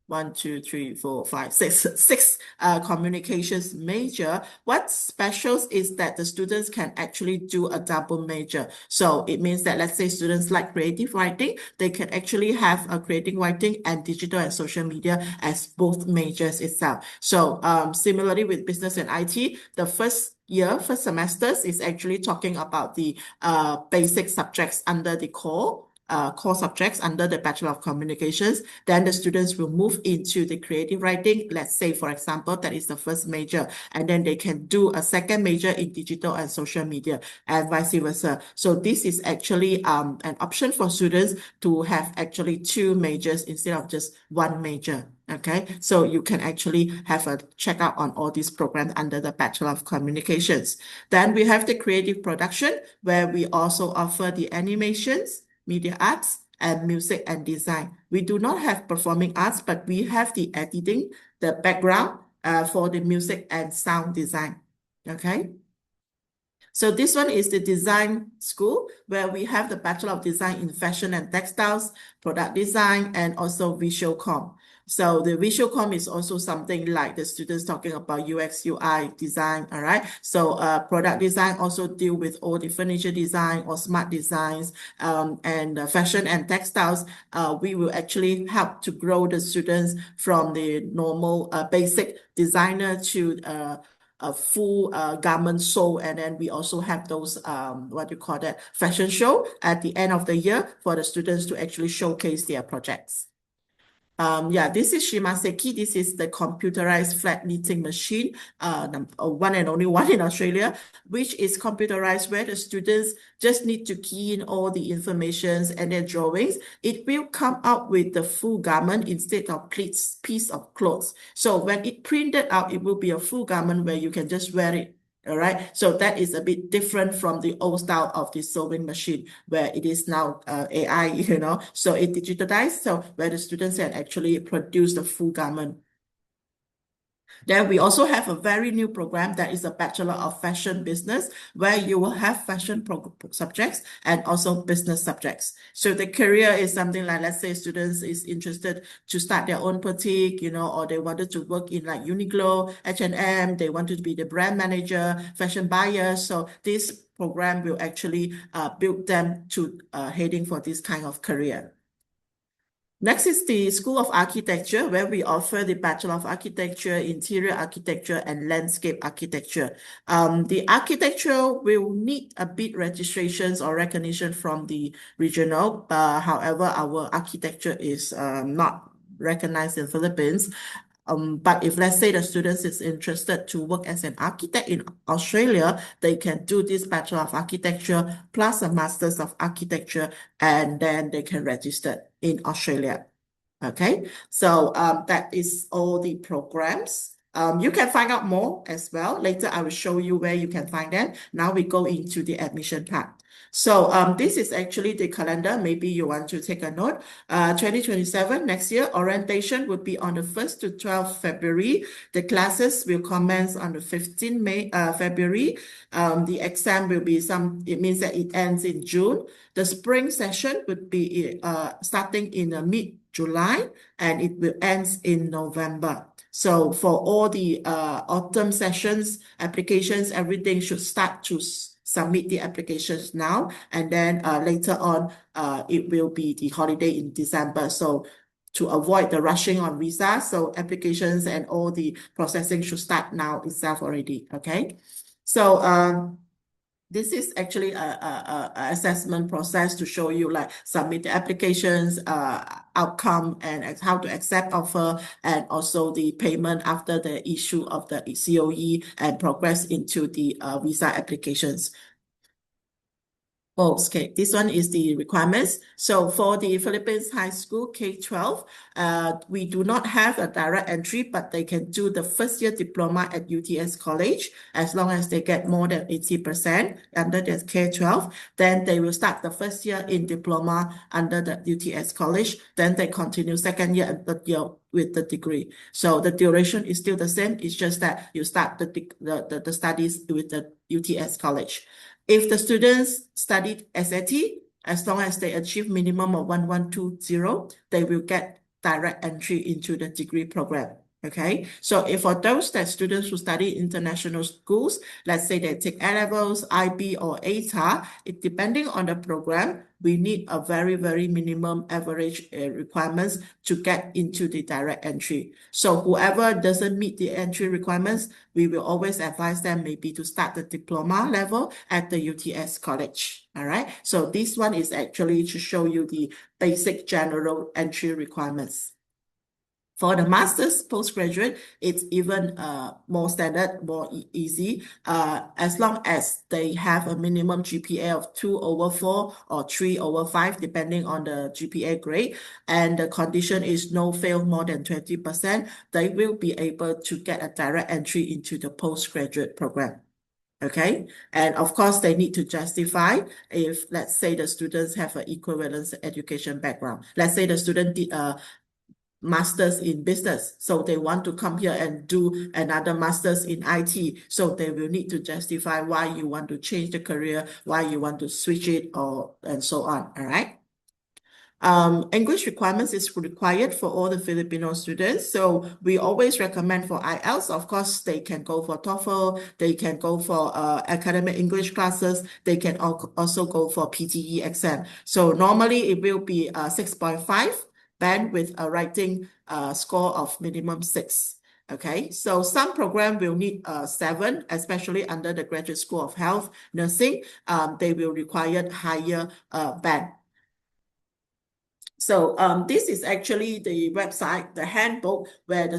1, 2, 3, 4, 5, 6 communications major. What's special is that the students can actually do a double major. So it means that, let's say students like creative writing, they can actually have a creative writing and digital and social media as both majors itself. So similarly with business and IT, the first semesters is actually talking about the basic subjects under the core subjects under the Bachelor of Communications. Then the students will move into the creative writing. Let's say, for example, that is the first major, and then they can do a second major in digital and social media, and vice versa. So this is actually an option for students to have actually 2 majors instead of just 1 major. Okay, so you can actually have a check out on all these programs under the Bachelor of Communications. Then we have the creative production, where we also offer the animations, media arts, and music and design. We do not have performing arts, but we have the editing, the background for the music and sound design. Okay. So this one is the design school, where we have the Bachelor of Design in Fashion and Textiles, Product Design, and also Visual Com. So the visual com is also something like the students talking about UX, UI design, all right? So product design also deal with all the furniture design or smart designs, and fashion and textiles. We will actually help to grow the students from the normal basic designer to a full garment sew, and then we also have those fashion show at the end of the year for the students to actually showcase their projects. Yeah, this is Shimaseki. This is the computerized flat knitting machine, one and only one in Australia, which is computerized where the students just need to key in all the informations and their drawings. It will come out with the full garment instead of piece of clothes. So when it printed out, it will be a full garment where you can just wear it. All right, so that is a bit different from the old style of the sewing machine where it is now AI, so it digitalized, so where the students can actually produce the full garment. Then we also have a very new program that is a Bachelor of Fashion Business, where you will have fashion subjects and also business subjects. So the career is something like, let's say students is interested to start their own boutique, or they wanted to work in like Uniqlo, H&M, they wanted to be the brand manager, fashion buyer. So this program will actually build them to heading for this kind of career. Next is the School of Architecture, where we offer the Bachelor of Architecture, Interior Architecture, and Landscape Architecture. The architecture will need a bit registrations or recognition from the regional. However, our architecture is not recognized in Philippines. But if let's say the students is interested to work as an architect in Australia, they can do this Bachelor of Architecture plus a Masters of Architecture, and then they can register in Australia. Okay, so that is all the programs. You can find out more as well. Later, I will show you where you can find them. Now we go into the admission part. So this is actually the calendar. Maybe you want to take a note. 2027, next year, orientation would be on the 1st to 12th February. The classes will commence on the 15th February. The exam will be it means that it ends in June. The spring session would be starting in mid-July, and it will end in November. So for all the autumn sessions, applications, everything should start to submit the applications now, and then later on, it will be the holiday in December. So to avoid the rushing on visa, so applications and all the processing should start now itself already. Okay, so this is actually a assessment process to show you like submit the applications, outcome, and how to accept offer, and also the payment after the issue of the COE and progress into the visa applications. Oh, okay, this one is the requirements. So for the Philippines High School K-12, we do not have a direct entry, but they can do the first year diploma at UTS College as long as they get more than 80% under the K-12. Then they will start the first year in diploma under the UTS College. Then they continue second year and third year with the degree. So the duration is still the same. It's just that you start the studies with the UTS College. If the students studied SAT, as long as they achieve minimum of 1120, they will get direct entry into the degree program. Okay, so if for those students who study international schools, let's say they take A-levels, IB, or ATA, depending on the program, we need a very, very minimum average requirements to get into the direct entry. So whoever doesn't meet the entry requirements, we will always advise them maybe to start the diploma level at the UTS College. All right, so this one is actually to show you the basic general entry requirements. For the master's postgraduate, it's even more standard, more easy, as long as they have a minimum GPA of 2/4 or 3/5, depending on the GPA grade, and the condition is no fail more than 20%, they will be able to get a direct entry into the postgraduate program. Okay, and of course, they need to justify if, let's say, the students have an equivalent education background. Let's say the student did master's in business, so they want to come here and do another master's in IT, so they will need to justify why you want to change the career, why you want to switch it, and so on. All right. English requirements is required for all the Filipino students. So we always recommend for IELTS. Of course, they can go for TOEFL, they can go for academic English classes, they can also go for PTE exam. So normally it will be 6.5 band with a writing score of minimum 6. Okay, so some program will need 7, especially under the Graduate School of Health Nursing. They will require higher band. So this is actually the website, the handbook where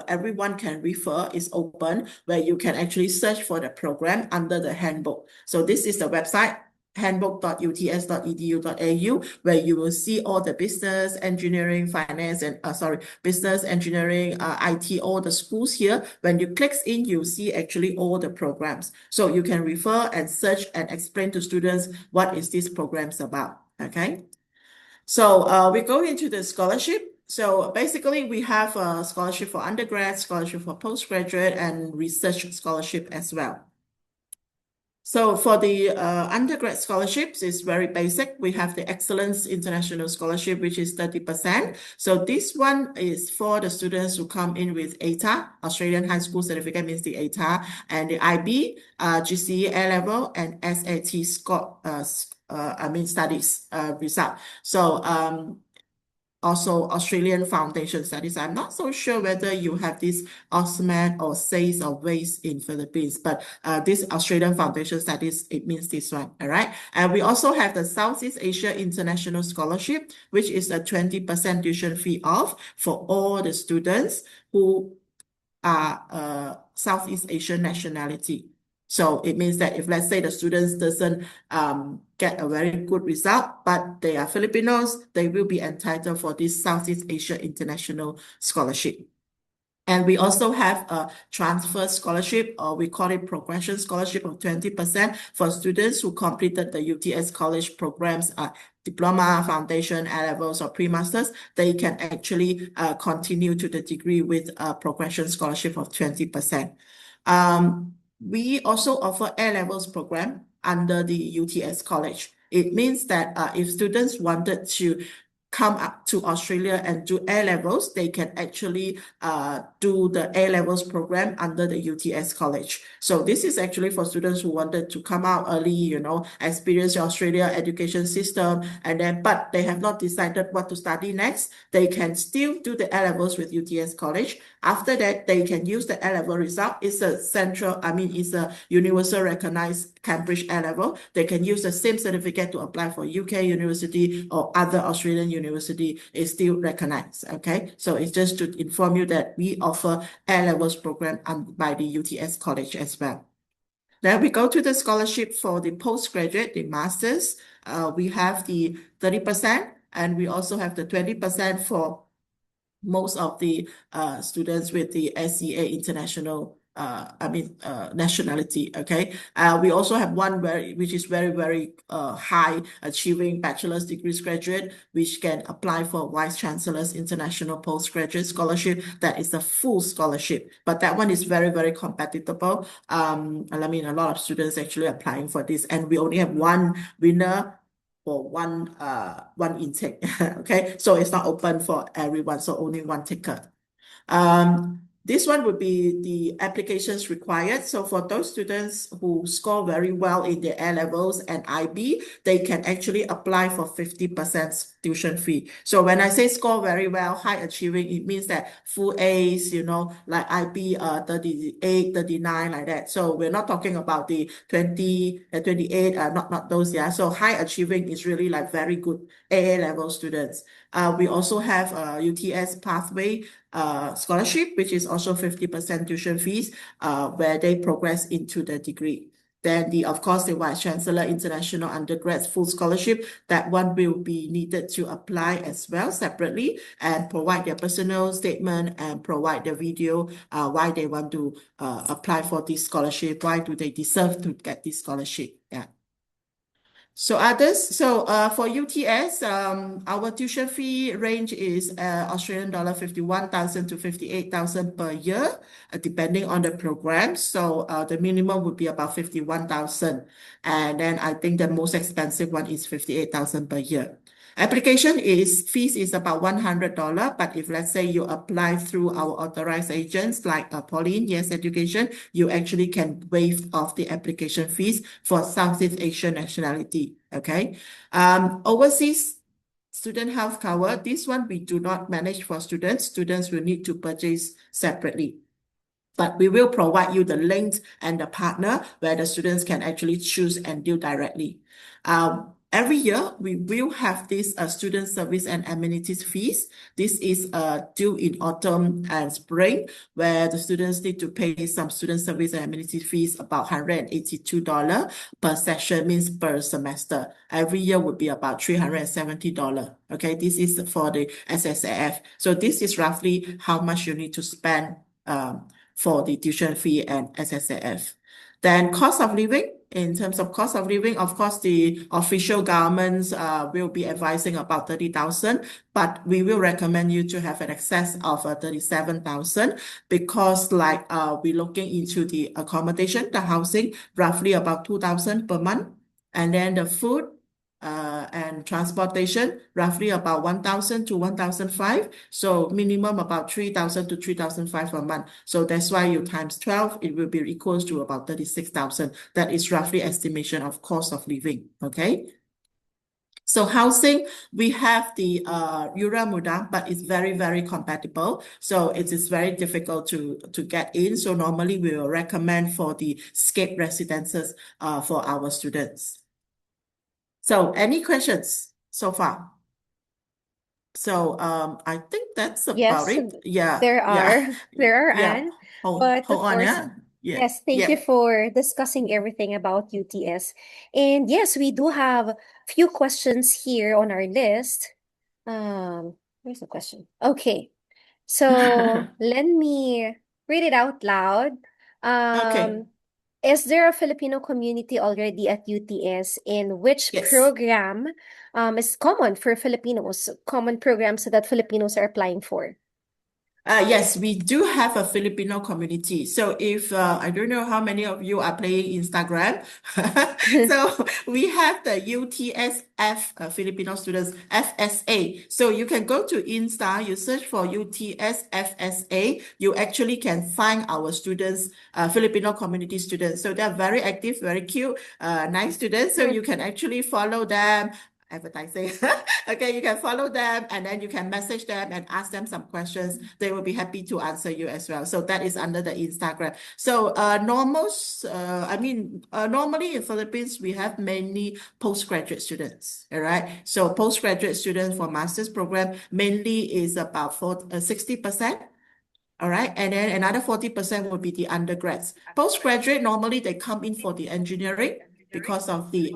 everyone can refer is open, where you can actually search for the program under the handbook. So this is the website, handbook.uts.edu.au, where you will see all the business, engineering, finance, and business, engineering, IT, all the schools here. When you click in, you see actually all the programs. So you can refer and search and explain to students what is this programs about. Okay. So we go into the scholarship. So basically, we have a scholarship for undergrad, scholarship for postgraduate, and research scholarship as well. So for the undergrad scholarships, it's very basic. We have the Excellence International Scholarship, which is 30%. So this one is for the students who come in with ATA, Australian High School Certificate means the ATA, and the IB, GCE A-level, and SAT score, studies result. So also Australian Foundation Studies. I'm not so sure whether you have this AUSMAT or SACE or WACE in Philippines, but this Australian Foundation Studies, it means this one, all right? And we also have the Southeast Asia International Scholarship, which is a 20% tuition fee off for all the students who are Southeast Asian nationality. So it means that if, let's say, the students doesn't get a very good result, but they are Filipinos, they will be entitled for this Southeast Asia International Scholarship. And we also have a transfer scholarship, or we call it progression scholarship of 20% for students who completed the UTS college programs, diploma, foundation, A-levels, or pre-masters. They can actually continue to the degree with a progression scholarship of 20%. We also offer A-levels program under the UTS college. It means that if students wanted to come up to Australia and do A-levels, they can actually do the A-levels program under the UTS college. So this is actually for students who wanted to come out early, experience the Australia education system, but they have not decided what to study next. They can still do the A-levels with UTS college. After that, they can use the A-level result. It's a universal recognized Cambridge A-level. They can use the same certificate to apply for UK university or other Australian university is still recognized. Okay, so it's just to inform you that we offer A-levels program by the UTS college as well. Then we go to the scholarship for the postgraduate, the masters. We have the 30%, and we also have the 20% for most of the students with the SEA international nationality. Okay. We also have one which is very, very high achieving bachelor's degrees graduate, which can apply for Vice Chancellor's International Postgraduate Scholarship. That is a full scholarship, but that one is very, very competitive. A lot of students actually applying for this, and we only have one winner for one intake. Okay, so it's not open for everyone, so only one ticket. This one would be the applications required. So for those students who score very well in their A-levels and IB, they can actually apply for 50% tuition fee. So when I say score very well, high achieving, it means that full A's, like IB 38, 39, like that. So we're not talking about the 20, 28, not those, yeah. So high achieving is really like very good A-level students. We also have UTS pathway scholarship, which is also 50% tuition fees, where they progress into the degree. Then of course, the Vice Chancellor International Undergrad Full Scholarship, that one will be needed to apply as well separately and provide their personal statement and provide the video why they want to apply for this scholarship, why do they deserve to get this scholarship. Yeah. So for UTS, our tuition fee range is Australian dollar 51,000 to 58,000 per year, depending on the program. So the minimum would be about 51,000, and then I think the most expensive one is 58,000 per year. Application fees is about $100, but if let's say you apply through our authorized agents like Pauline, Yes Education, you actually can waive off the application fees for Southeast Asian nationality. Okay. Overseas student health cover, this one we do not manage for students. Students will need to purchase separately. But we will provide you the link and the partner where the students can actually choose and deal directly. every year we will have this student service and amenities fees. This is due in autumn and spring, where the students need to pay some student service and amenities fees, about $182 per session, means per semester. Every year would be about $370. Okay, this is for the SSAF. So this is roughly how much you need to spend for the tuition fee and SSAF. Then cost of living. In terms of cost of living, of course, the official governments will be advising about 30,000, but we will recommend you to have an excess of 37,000, because like we're looking into the accommodation, the housing, roughly about 2,000 per month, and then the food and transportation, roughly about 1,000 to 1,500. So minimum about 3,000 to 3,500 a month. So that's why you times 12, it will be equals to about 36,000. That is roughly estimation of cost of living. Okay. So housing, we have the Yura Muda, but it's very, very compatible. So it is very difficult to get in. So normally we will recommend for the Scape residences for our students. So any questions so far? So I think that's about Yes, it. Yeah, there yeah, are. There are, yeah. Anne. But Hold of on, course, yeah. Yeah, yes, thank you yeah. for discussing everything about UTS. And yes, we do have few questions here on our list. Where's the question? Okay. So let me read it out loud. Okay. Is there a Filipino community already at UTS, and which Yes. program is common for Filipinos, common programs that Filipinos are applying for? Yes, we do have a Filipino community. So if I don't know how many of you are playing Instagram, so we have the UTSF Filipino students FSA. So you can go to Insta, you search for UTS FSA. You actually can find our students, Filipino community students. So they're very active, very cute, nice students. So you can actually follow them. Advertising. Okay, you can follow them and then you can message them and ask them some questions. They will be happy to answer you as well. So that is under the Instagram. So normally in Philippines, we have mainly postgraduate students, all right? So postgraduate students for master's program mainly is about 60%. All right. And then another 40% will be the undergrads. Postgraduate, normally they come in for the engineering because of the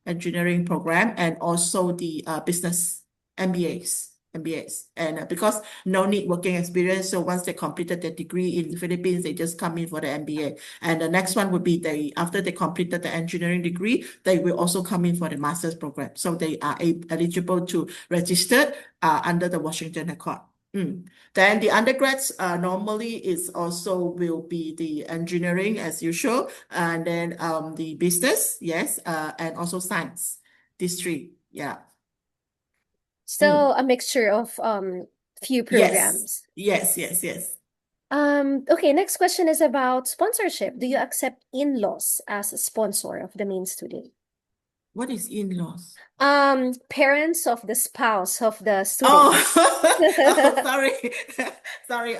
engineering program, and also the business MBAs. And because no need working experience, so once they completed their degree in the Philippines, they just come in for the MBA. And the next one would be after they completed the engineering degree, they will also come in for the master's program. So they are eligible to register under the Washington Accord. Then the undergrads normally is also will be the engineering as usual, and then the business, yes, and also science. These three, yeah. So a mixture of few Yes, programs. yes. Okay, next question is about sponsorship. Do you accept in-laws as a sponsor of the main student? What is in-laws? Parents of the spouse of the Oh, student. oh, sorry. Sorry.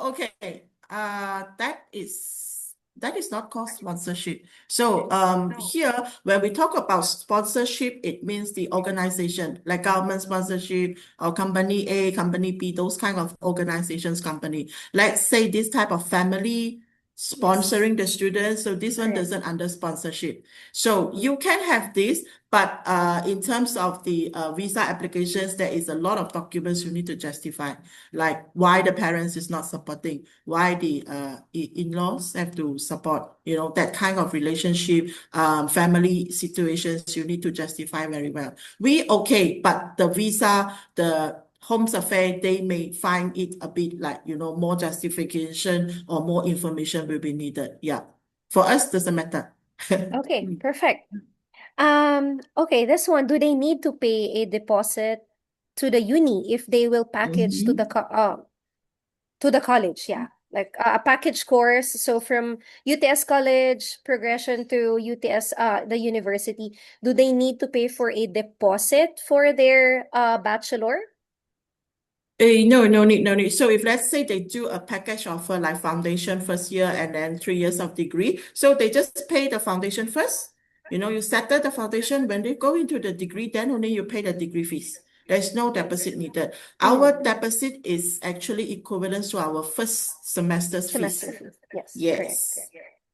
Okay. That is not called sponsorship. So here when we talk about sponsorship, it means the organization, like government sponsorship or company A, company B, those kind of organizations company. Let's say this type of family sponsoring the students. So this one Correct. doesn't under sponsorship. So you can have this, but in terms of the visa applications, there is a lot of documents you need to justify, like why the parents is not supporting, why the in-laws have to support, that kind of relationship, family situations, you need to justify very well. But the visa, the Homes Affairs, they may find it a bit like, more justification or more information will be needed. Yeah. For us, doesn't matter. Okay, perfect. Okay, this one, do they need to pay a deposit to the uni if they will package to the college? Yeah, like a package course. So from UTS college progression to UTS the university, do they need to pay for a deposit for their bachelor? No, no need, no need. So if let's say they do a package offer like foundation first year and then 3 years of degree, so they just pay the foundation first, You settle the foundation. When they go into the degree, then only you pay the degree fees. There's no deposit needed. Our deposit is actually equivalent to our first semester's Semester fees. fees. Yes, correct.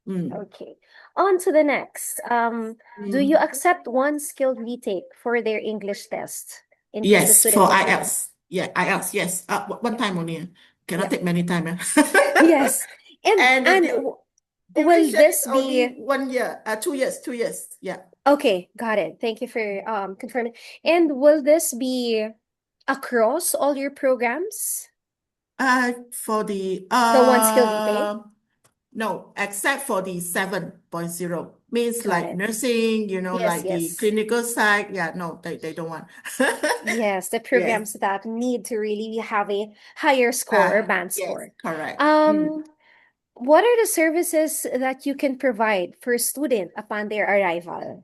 Yes. Okay. On to the next. Do you accept one skilled retake for their English test in case the Yes, student for would fail? IELTS. Yeah, IELTS, yes. One time only. Cannot Yeah. take many time. Yes. And the And will duration this is only be 1 year, 2 years, 2 years. Yeah. okay? Got it. Thank you for confirming. And will this be across all your programs? For the The one skilled retake? no, except for the 7.0 means Got like it. nursing, Yes, like the yes. clinical side. Yeah, no, they don't want. Yes, the Yes. programs that need to really have a higher score or band Yes, score. correct. What are the services that you can provide for a student upon their arrival?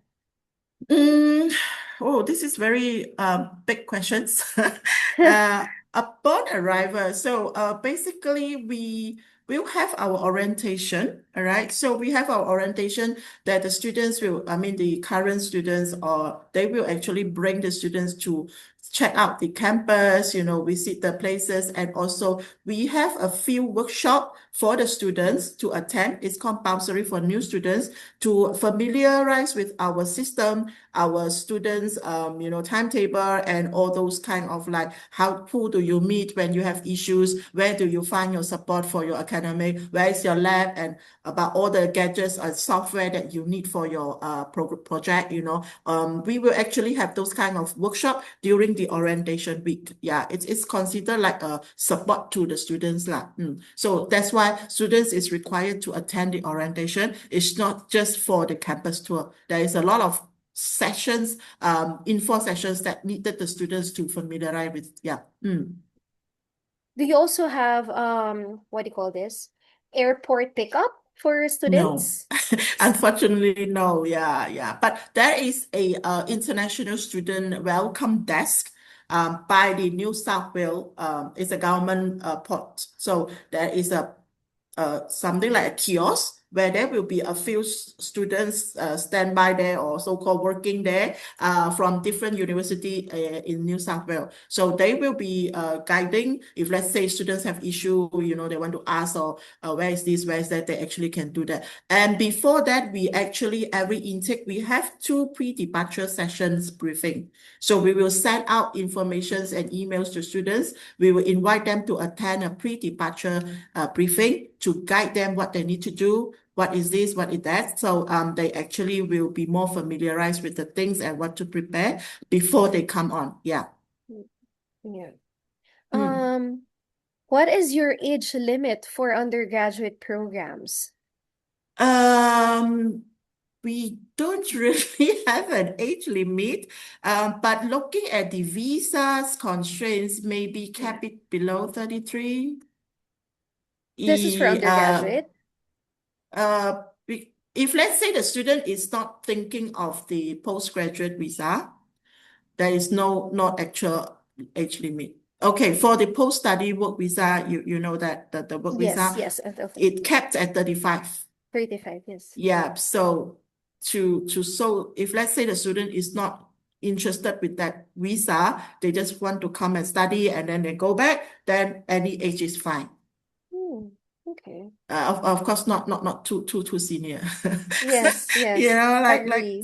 Oh, this is very big questions. Upon arrival, so basically we will have our orientation, all right? So we have our orientation that the students will, I mean the current students, or they will actually bring the students to check out the campus, visit the places, and also we have a few workshop for the students to attend. It's compulsory for new students to familiarize with our system, our students, timetable, and all those kind of like who do you meet when you have issues, where do you find your support for your academic, where is your lab, and about all the gadgets and software that you need for your project. We will actually have those kind of workshop during the orientation week. Yeah, it's considered like a support to the students lah. So that's why students is required to attend the orientation. It's not just for the campus tour. There is a lot of sessions, info sessions that needed the students to familiarize with. Yeah. Do you also have what do you call this? Airport pickup for No, students? unfortunately, no. Yeah. But there is a international student welcome desk by the New South Wales. It's a government port. So there is a something like a kiosk where there will be a few students stand by there, or so-called working there from different university in New South Wales. So they will be guiding if, let's say, students have issue, they want to ask, or where is this, where is that, they actually can do that. And before that, we actually, every intake, we have 2 pre-departure sessions briefing. So we will send out informations and emails to students. We will invite them to attend a pre-departure briefing to guide them what they need to do, what is this, what is that. So they actually will be more familiarized with the things and what to prepare before they come on. Yeah. Yeah. Mm. What is your age limit for undergraduate programs? We don't really have an age limit, but looking at the visas constraints, maybe cap it below 33. This is for undergraduate. If let's say the student is not thinking of the postgraduate visa, there is not actual age limit. Okay, for the post-study work visa, you know that the work visa, Yes, it capped at 35. 35, yes. Yeah, so so if let's say the student is not interested with that visa, they just want to come and study and then they go back, then any age is fine. Okay. Of course, not too senior. Yes, like agree.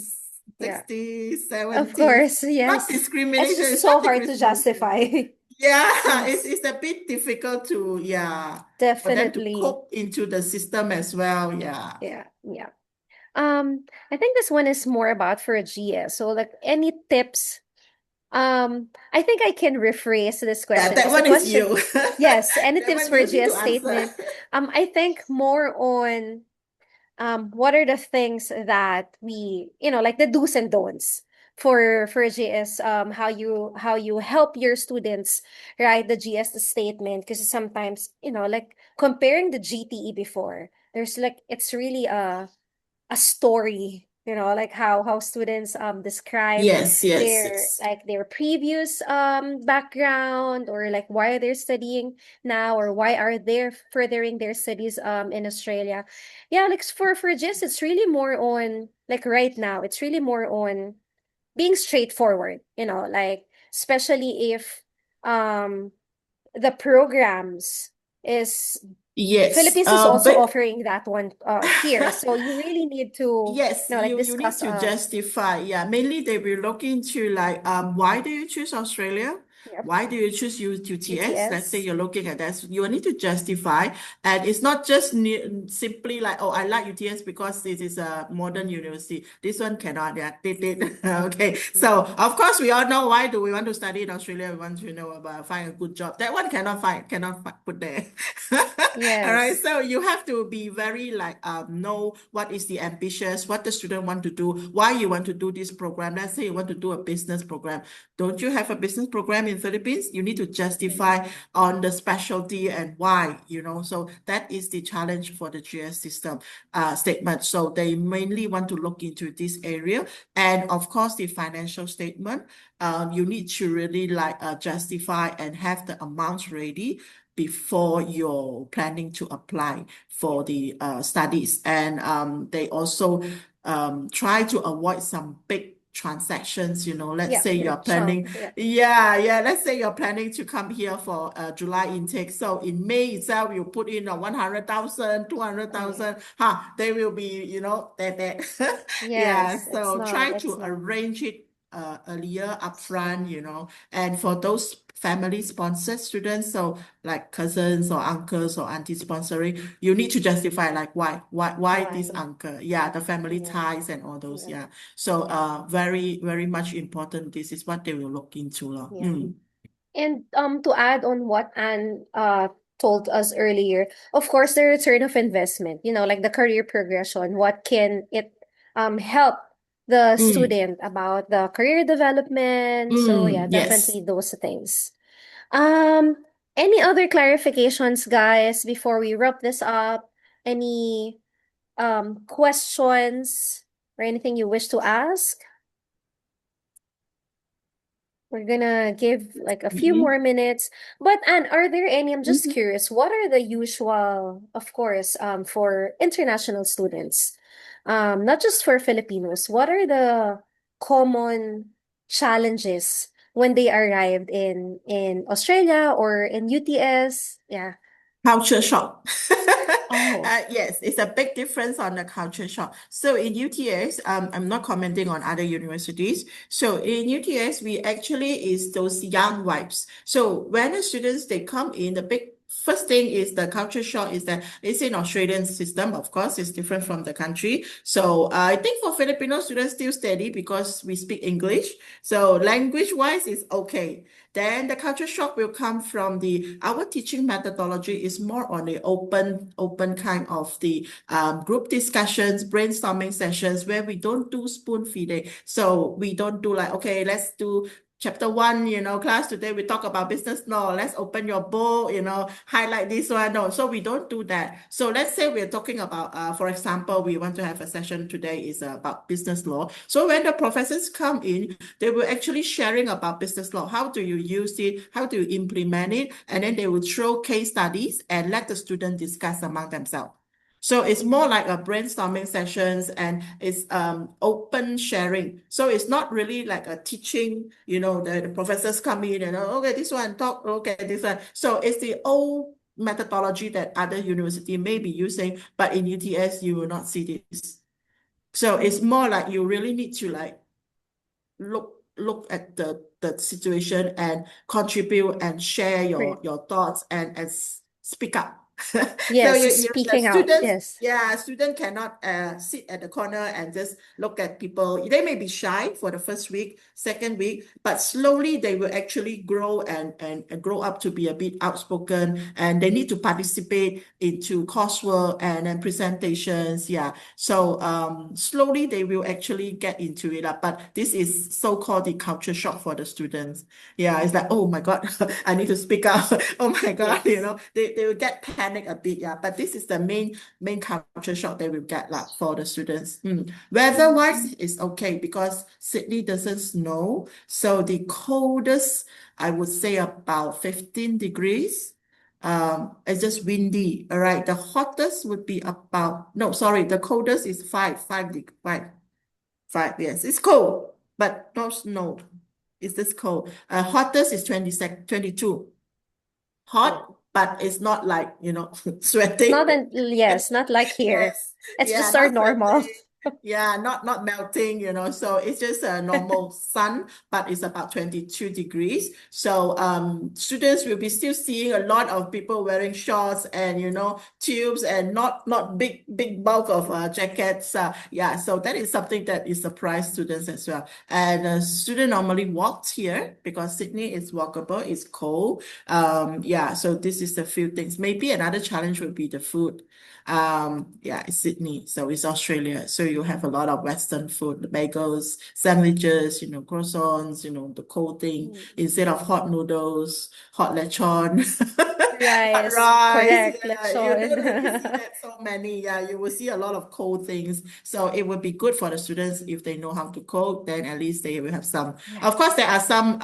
Yeah. 60, Of 70. course, Not yes. discrimination. It's just It's so not hard to discrimination. justify. Yeah, Yes, it's a bit difficult to, for them to definitely. cope into the system as well. Yeah. Yeah. I think this one is more about for a GS. So like any tips? I think I can rephrase this Yeah, question that because the one is question, you. yes, any That tips one for a you need to GS answer. statement? I think more on what are the things that we, like the do's and don'ts for GS, how you help your students write the GS statement, because sometimes, like comparing the GTE before, there's like it's really a story, like how students describe Yes, yes, their yes. like their previous background, or like why they're studying now, or why are they furthering their studies in Australia. Yeah, like for GIS, it's really more on like right now, it's really more on being straightforward, like especially if um the programs is Yes. Philippines is also But offering that one here. So you really need to, yes, like you need discuss to justify. Yeah, mainly they will look into like why do you choose Australia? yep, Why do you choose UTS? Let's say UTS. you're looking at that. You will need to justify, and it's not just simply like, oh, I like UTS because this is a modern university. This one cannot. Yeah, okay. So Mm. of course we all know why do we want to study in Australia? We want to know about find a good job. That one cannot put there. All right, Yes. so you have to be very like know what is the ambitious, what the student want to do, why you want to do this program. Let's say you want to do a business program. Don't you have a business program in Philippines? You need to justify on the specialty and why, So that is the challenge for the GS system statement. So they mainly want to look into this area. And of course, the financial statement, you need to really like justify and have the amounts ready before you're planning to apply for the studies. And they also try to avoid some big transactions. Let's Yep, say you're big chunk. planning, Yep. yeah, let's say you're planning to come here for July intake. So in May itself, you put in a 100,000, two hundred Oh yeah. thousand. They will be, that. Yeah, Yes, it's so not. try It's to not. arrange it earlier upfront, and for those family sponsored students, so like cousins or uncles or aunties sponsoring, you need to justify like why this Why? uncle, yeah, the family Yeah. ties and all those, Yeah. yeah. So very very much important. This is what they will look into, lah. Yeah. And to add on what Anne told us earlier, of course the return of investment, like the career progression, what can it help the Mm, student about the career development. So yeah, yes. definitely those things. Um any other clarifications, guys, before we wrap this up? Any questions or anything you wish to ask? We're gonna give like a few Mm-mm. more minutes. But Anne, are there any? I'm just Mhm. curious, what are the usual, of course, for international students, not just for Filipinos, what are the common challenges when they arrived in Australia or in UTS? Yeah. Culture shock. Oh, Yes, it's a big difference on the culture shock. So in UTS, I'm not commenting on other universities. So in UTS, we actually is those young vibes. So when the students they come in, the big first thing is the culture shock is that it's an Australian system. Of course, it's different from the country. So I think for Filipino students still steady because we speak English. So language wise, it's okay. Then the culture shock will come from our teaching methodology is more on the open kind of the group discussions, brainstorming sessions where we don't do spoon feeding. So we don't do like, okay, let's do chapter one, class today we talk about business law. Let's open your book, highlight this one. No, so we don't do that. So let's say we're talking about, for example, we want to have a session today is about business law. So when the professors come in, they were actually sharing about business law. How do you use it? How do you implement it? And then they would show case studies and let the student discuss among themselves. So it's more like a brainstorming sessions and it's open sharing. So it's not really like a teaching, the professors come in and okay, this one talk, okay, this one. So it's the old methodology that other university may be using, but in UTS you will not see this. So it's more like you really need to like look at the situation and contribute and share great. your thoughts and speak up. So Yes, the speaking out. students, Yes. yeah, student cannot sit at the corner and just look at people. They may be shy for the first week, second week, but slowly they will actually grow and grow up to be a bit outspoken, and they need to participate into coursework and then presentations. Yeah. So slowly they will actually get into it. But this is so-called the culture shock for the students. Yeah, it's like, oh my God, I need to speak up. Oh my God, Yes. they will get panic a bit. Yeah, but this is the main culture shock they will get like for the students. Weather-wise, it's okay because Sydney doesn't snow. So the coldest, I would say about 15 degrees. It's just windy. All right. The hottest would be about, no, sorry, the coldest is five. 5, yes. It's cold, but no snow. It's this cold. Hottest is 22. Hot, but it's not like, sweating. Yes, not like here. Yes. It's Yeah, just our not normal. sweating. Yeah, not melting, so it's just a normal sun, but it's about 22 degrees. So students will be still seeing a lot of people wearing shorts and tubes and not big bulk of jackets. Yeah, so that is something that is surprise students as well. And student normally walks here because Sydney is walkable, it's cold. Yeah, so this is a few things. Maybe another challenge would be the food. Yeah, it's Sydney, so it's Australia. So you have a lot of Western food, the bagels, sandwiches, croissants, the cold thing, instead of hot noodles, hot lechon, hot Rice, rice. correct, Yeah, you don't really see lechon. that so many. Yeah, you will see a lot of cold things. So it would be good for the students if they know how to cook, then at least they will have some. Of course, there are some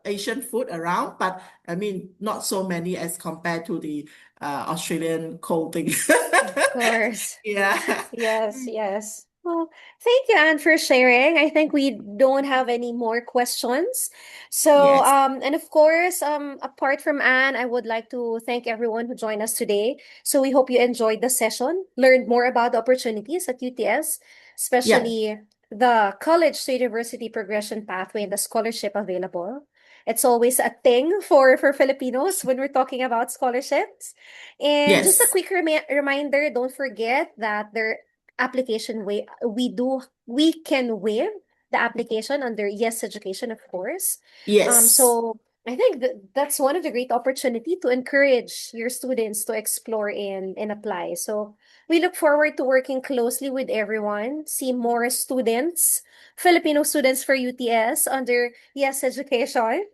Asian food around, but I mean, not so many as compared to the Australian cold thing. Of course. Yeah. Yes, yes. Well, thank you, Anne, for sharing. I think we don't have any more questions. So, Yes. and of course, apart from Anne, I would like to thank everyone who joined us today. So we hope you enjoyed the session, learned more about the opportunities at UTS, Yeah. especially the college to university progression pathway and the scholarship available. It's always a thing for Filipinos when we're talking about scholarships. And just a Yes. quick reminder, don't forget that their application way we can waive the application under Yes Education, of course. Yes. So I think that's one of the great opportunity to encourage your students to explore and apply. So we look forward to working closely with everyone, see more students, Filipino students for UTS under Yes Education.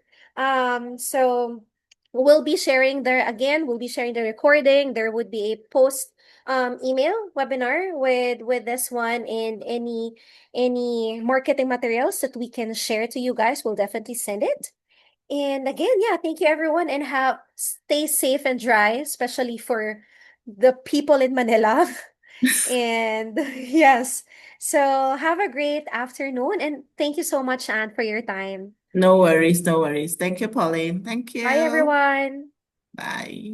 So we'll be sharing the recording. There would be a post email webinar with this one and any marketing materials that we can share to you guys. We'll definitely send it. And again, yeah, thank you everyone and have stay safe and dry, especially for the people in Manila. And yes, so have a great afternoon and thank you so much, Anne, for your time. No worries, no worries. Thank you, Pauline. Thank Bye, you. everyone. Bye.